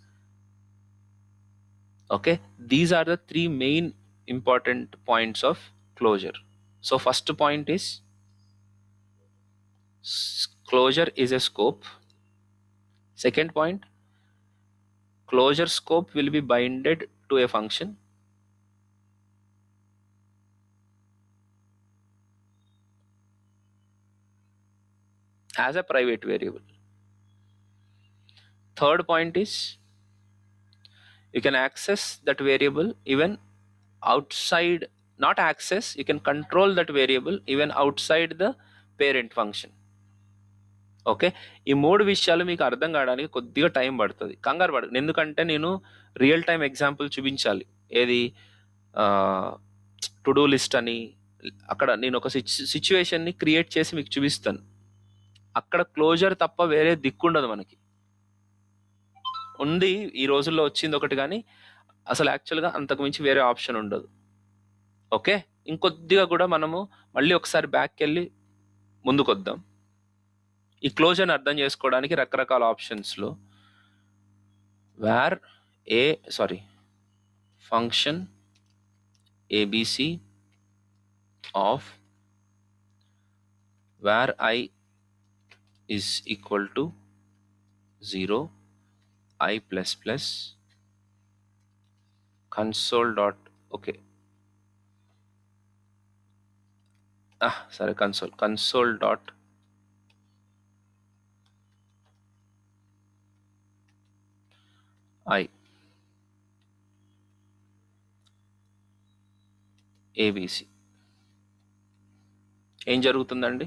Okay, these are the 3 main important points of closure. So first point is closure is a scope. Second point, closure scope will be binded to a function. As a private variable. Third point is you can access that variable even outside, not access, you can control that variable even outside the parent function. Okay. ఈ 3 విషయాలు మీకు అర్థం కావడానికి కొద్దిగా time పడుతుంది. కంగారు పడకు. ఎందుకంటే నేను రియల్ టైమ్ ఎగ్జాంపుల్ చూపించాలి. ఏది టు డూ లిస్ట్ అని అక్కడ నేను ఒక సిచ్యువేషన్ని క్రియేట్ చేసి మీకు చూపిస్తాను. అక్కడ క్లోజర్ తప్ప వేరే దిక్కుండదు మనకి. ఉంది ఈ రోజుల్లో వచ్చింది ఒకటి, కానీ అసలు యాక్చువల్గా అంతకు మించి వేరే ఆప్షన్ ఉండదు. ఓకే. ఇంకొద్దిగా కూడా మనము మళ్ళీ ఒకసారి బ్యాక్కి వెళ్ళి ముందుకొద్దాం. ఈ క్లోజర్ని అర్థం చేసుకోవడానికి రకరకాల ఆప్షన్స్లో function ABC of where I is equal to 0 I plus plus console dot okay console dot I ABC. ఏం జరుగుతుందండి?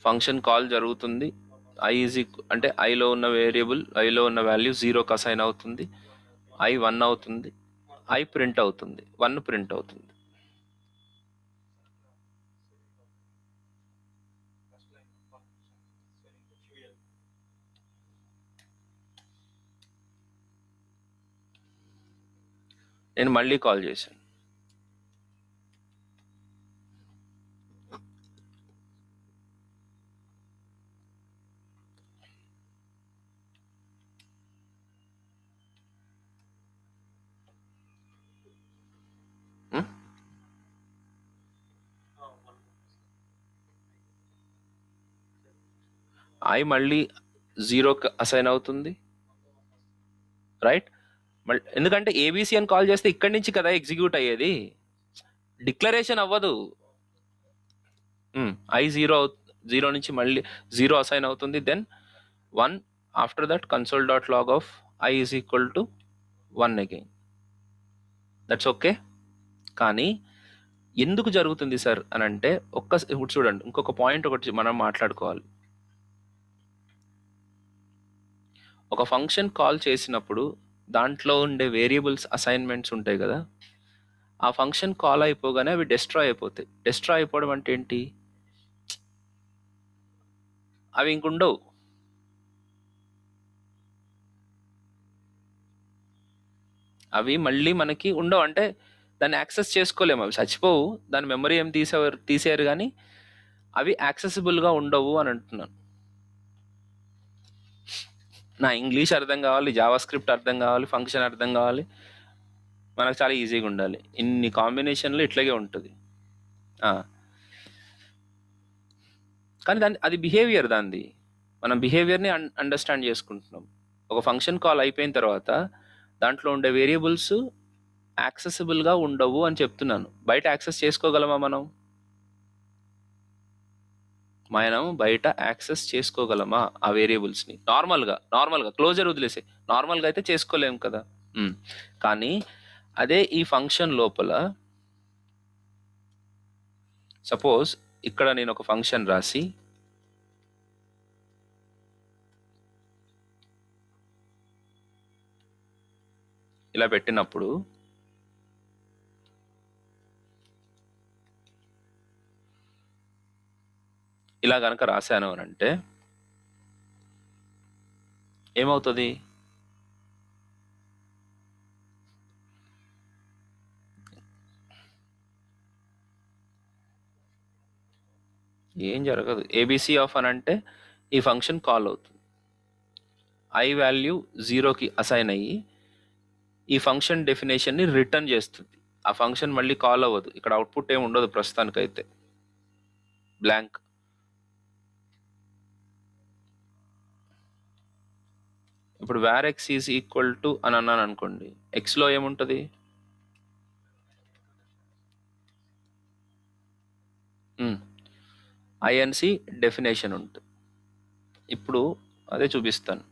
ఫంక్షన్ కాల్ జరుగుతుంది. ఐ అంటే ఐలో ఉన్న వేరియబుల్, ఐలో ఉన్న వాల్యూ 0కి అసైన్ అవుతుంది. ఐ 1 అవుతుంది. ఐ ప్రింట్ అవుతుంది. 1 ప్రింట్ అవుతుంది. నేను మళ్ళీ కాల్ చేశాను. ఐ మళ్ళీ 0కి అసైన్ అవుతుంది, రైట్? మళ్ళీ ఎందుకంటే ఏబీసీ అని కాల్ చేస్తే ఇక్కడి నుంచి కదా ఎగ్జిక్యూట్ అయ్యేది, డిక్లరేషన్ అవ్వదు. ఐ 0 నుంచి మళ్ళీ 0 అసైన్ అవుతుంది. Then 1 after that console dot log of I is equal to 1 again. That's okay. కానీ ఎందుకు జరుగుతుంది సార్ అని అంటే ఇప్పుడు చూడండి, ఇంకొక పాయింట్ ఒకటి మనం మాట్లాడుకోవాలి. ఒక ఫంక్షన్ కాల్ చేసినప్పుడు దాంట్లో ఉండే వేరియబుల్స్ అసైన్మెంట్స్ ఉంటాయి కదా, ఆ ఫంక్షన్ కాల్ అయిపోగానే అవి డెస్ట్రాయ్ అయిపోతాయి. డెస్ట్రాయ్ అయిపోవడం అంటే ఏంటి? అవి ఇంకుండవు. అవి మళ్ళీ మనకి ఉండవు. అంటే దాన్ని యాక్సెస్ చేసుకోలేము. అవి చచ్చిపోవు, దాని మెమరీ ఏం తీసేయరు, కానీ అవి యాక్సెసిబుల్గా ఉండవు అని అంటున్నాను. నా ఇంగ్లీష్ అర్థం కావాలి, జావా స్క్రిప్ట్ అర్థం కావాలి, ఫంక్షన్ అర్థం కావాలి, మనకు చాలా ఈజీగా ఉండాలి. ఇన్ని కాంబినేషన్లు ఇట్లాగే ఉంటుంది. కానీ అది బిహేవియర్, మనం బిహేవియర్ని అండర్స్టాండ్ చేసుకుంటున్నాం. ఒక ఫంక్షన్ కాల్ అయిపోయిన తర్వాత దాంట్లో ఉండే వేరియబుల్స్ యాక్సెసిబుల్గా ఉండవు అని చెప్తున్నాను. బయట యాక్సెస్ చేసుకోగలమా మనం బయట యాక్సెస్ చేసుకోగలమా ఆ వేరియబుల్స్ని? నార్మల్గా క్లోజర్ వదిలేసి నార్మల్గా అయితే చేసుకోలేము కదా. కానీ అదే ఈ ఫంక్షన్ లోపల సపోజ్ ఇక్కడ నేను ఒక ఫంక్షన్ రాసి ఇలా పెట్టినప్పుడు ఇలా కనుక రాశాను అని అంటే ఏమవుతుంది? ఏం జరగదు. ఏబీసీ ఆఫ్ అని అంటే ఈ ఫంక్షన్ కాల్ అవుతుంది. ఐ వాల్యూ 0కి అసైన్ అయ్యి ఈ ఫంక్షన్ డెఫినేషన్ని రిటర్న్ చేస్తుంది. ఆ ఫంక్షన్ మళ్ళీ కాల్ అవ్వదు. ఇక్కడ అవుట్పుట్ ఏమి ఉండదు ప్రస్తుతానికైతే, బ్లాంక్. ఇప్పుడు where X is equal to అని అన్నాను అనుకోండి, ఎక్స్లో ఏముంటుంది? ఐఎన్సి డెఫినేషన్ ఉంటుంది. ఇప్పుడు అదే చూపిస్తాను.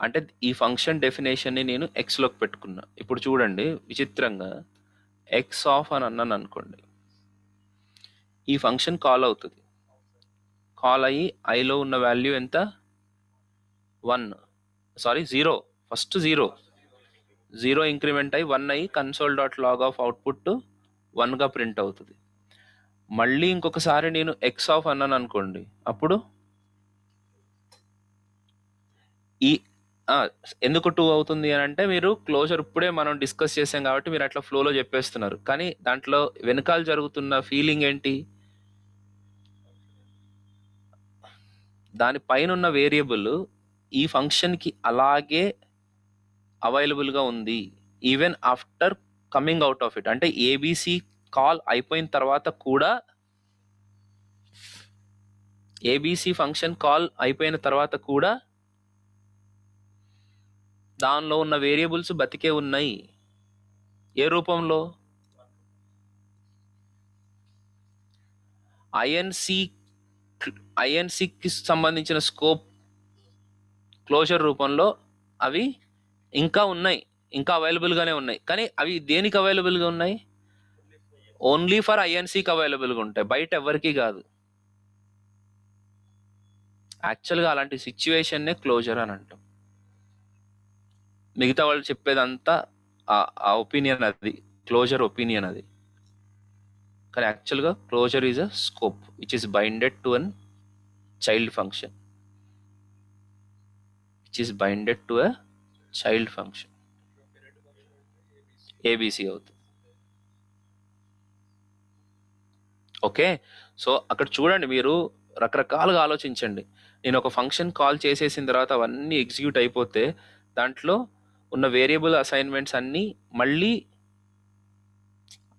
అంటే ఈ ఫంక్షన్ డెఫినేషన్ని నేను ఎక్స్లోకి పెట్టుకున్నా. ఇప్పుడు చూడండి, విచిత్రంగా ఎక్స్ ఆఫ్ అని అన్నాను అనుకోండి, ఈ ఫంక్షన్ కాల్ అవుతుంది. కాల్ అయ్యి ఐలో ఉన్న వాల్యూ ఎంత? 0 ఫస్ట్ 0 ఇంక్రిమెంట్ అయ్యి 1 అయ్యి console dot log of output 1గా ప్రింట్ అవుతుంది. మళ్ళీ ఇంకొకసారి నేను ఎక్స్ ఆఫ్ అన్నాను అనుకోండి, అప్పుడు ఈ ఎందుకు 2 అవుతుంది అని అంటే, మీరు క్లోజర్ ఇప్పుడే మనం డిస్కస్ చేసాం కాబట్టి మీరు అట్లా ఫ్లోలో చెప్పేస్తున్నారు, కానీ దాంట్లో వెనకాల జరుగుతున్న ఫీలింగ్ ఏంటి? దానిపైన ఉన్న వేరియబుల్ ఈ ఫంక్షన్కి అలాగే అవైలబుల్గా ఉంది even after coming out of it. అంటే ఏబిసి కాల్ అయిపోయిన తర్వాత కూడా, ఏబిసి ఫంక్షన్ కాల్ అయిపోయిన తర్వాత కూడా దానిలో ఉన్న వేరియబుల్స్ బతికే ఉన్నాయి. ఏ రూపంలో? ఐఎన్సికి సంబంధించిన స్కోప్ క్లోజర్ రూపంలో అవి ఇంకా ఉన్నాయి, ఇంకా అవైలబుల్గానే ఉన్నాయి. కానీ అవి దేనికి అవైలబుల్గా ఉన్నాయి? ఓన్లీ ఫర్ ఐఎన్సికి అవైలబుల్గా ఉంటాయి, బయట ఎవరికి కాదు. యాక్చువల్గా అలాంటి సిచ్యువేషన్నే క్లోజర్ అని అంటాం. మిగతా వాళ్ళు చెప్పేదంతా ఆ ఒపీనియన్, అది క్లోజర్ ఒపీనియన్ అది. కానీ యాక్చువల్గా closure is a scope which is binded to an child function, which is binded to a child function. ABC అవుతుంది. ఓకే, సో అక్కడ చూడండి, మీరు రకరకాలుగా ఆలోచించండి. నేను ఒక ఫంక్షన్ కాల్ చేసేసిన తర్వాత అవన్నీ ఎగ్జిక్యూట్ అయిపోతే దాంట్లో ఉన్న వేరియబుల్ అసైన్మెంట్స్ అన్నీ మళ్ళీ,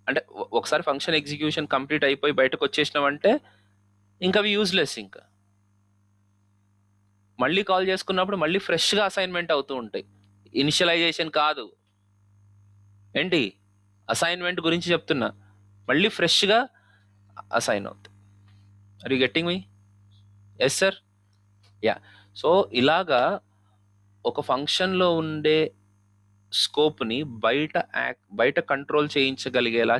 అంటే ఒకసారి ఫంక్షన్ ఎగ్జిక్యూషన్ కంప్లీట్ అయిపోయి బయటకు వచ్చేసినామంటే ఇంకా అవి యూజ్లెస్. ఇంకా మళ్ళీ కాల్ చేసుకున్నప్పుడు మళ్ళీ ఫ్రెష్గా అసైన్మెంట్ అవుతూ ఉంటాయి. ఇనిషియలైజేషన్ కాదు, ఏంటి అసైన్మెంట్ గురించి చెప్తున్నా. మళ్ళీ ఫ్రెష్గా అసైన్ అవుతాయి. Are you getting me? Yes sir, yeah. So ఇలాగా ఒక ఫంక్షన్లో ఉండే స్కోప్ని బయట కంట్రోల్ చేయించగలిగేలా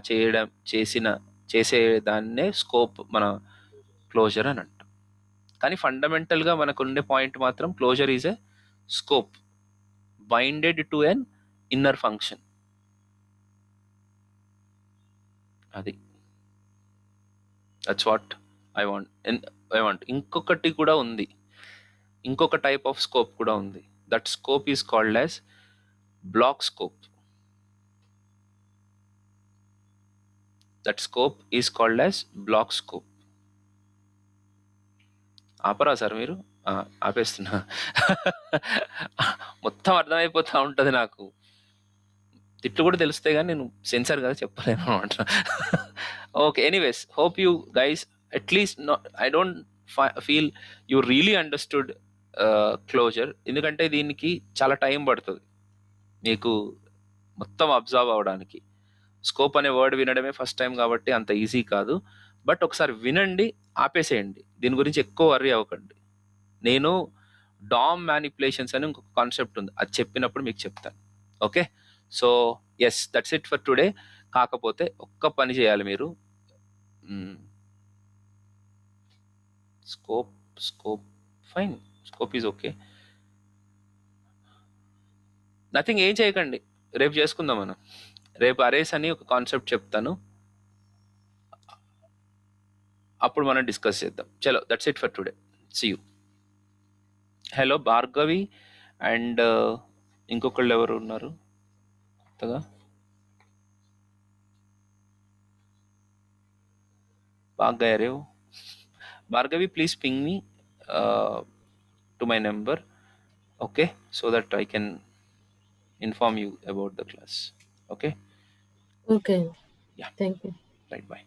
చేసేదాన్నే స్కోప్ మన క్లోజర్ అని అంటాం. కానీ ఫండమెంటల్గా మనకు ఉండే పాయింట్ మాత్రం closure is a scope binded to an inner function. అది దట్స్ వాట్ ఐ వాంట్. ఇంకొకటి కూడా ఉంది, ఇంకొక టైప్ ఆఫ్ స్కోప్ కూడా ఉంది. That scope is called as block scope. That scope is called as block scope. Opera sir మీరు? ఆపేస్తున్నా. మొత్తం అర్థమైపోతూ ఉంటుంది నాకు. తిట్లు కూడా తెలుస్తాయి కానీ నేను సెన్సార్ కదా చెప్పలేను అనమాట. Okay, anyways, hope you guys at least I don't feel you really understood closure. ఎందుకంటే దీనికి చాలా టైం పడుతుంది మీకు మొత్తం అబ్జర్వ్ అవ్వడానికి. స్కోప్ అనే వర్డ్ వినడమే ఫస్ట్ టైం కాబట్టి అంత ఈజీ కాదు. బట్ ఒకసారి వినండి, ఆపేసేయండి, దీని గురించి ఎక్కువ వర్రీ అవ్వకండి. నేను డామ్ మ్యానిపులేషన్స్ అని ఇంకొక కాన్సెప్ట్ ఉంది, అది చెప్పినప్పుడు మీకు చెప్తాను. Okay, so yes, that's it for today. కాకపోతే ఒక్క పని చేయాలి మీరు. Scope fine, scope is okay, nothing. ఏం చేయకండి, రేపు చేసుకుందాం మనం. రేపు అరేస్ అని ఒక కాన్సెప్ట్ చెప్తాను, అప్పుడు మనం డిస్కస్ చేద్దాం. చలో, that's it for today. See you. Hello Bhargavi and ఇంకొకళ్ళు ఎవరు ఉన్నారు కొత్తగా? Bhargavi, Bhargavi, please ping me to my number, okay, so that I can inform you about the class. Okay, Okay. yeah, Thank you. right, bye.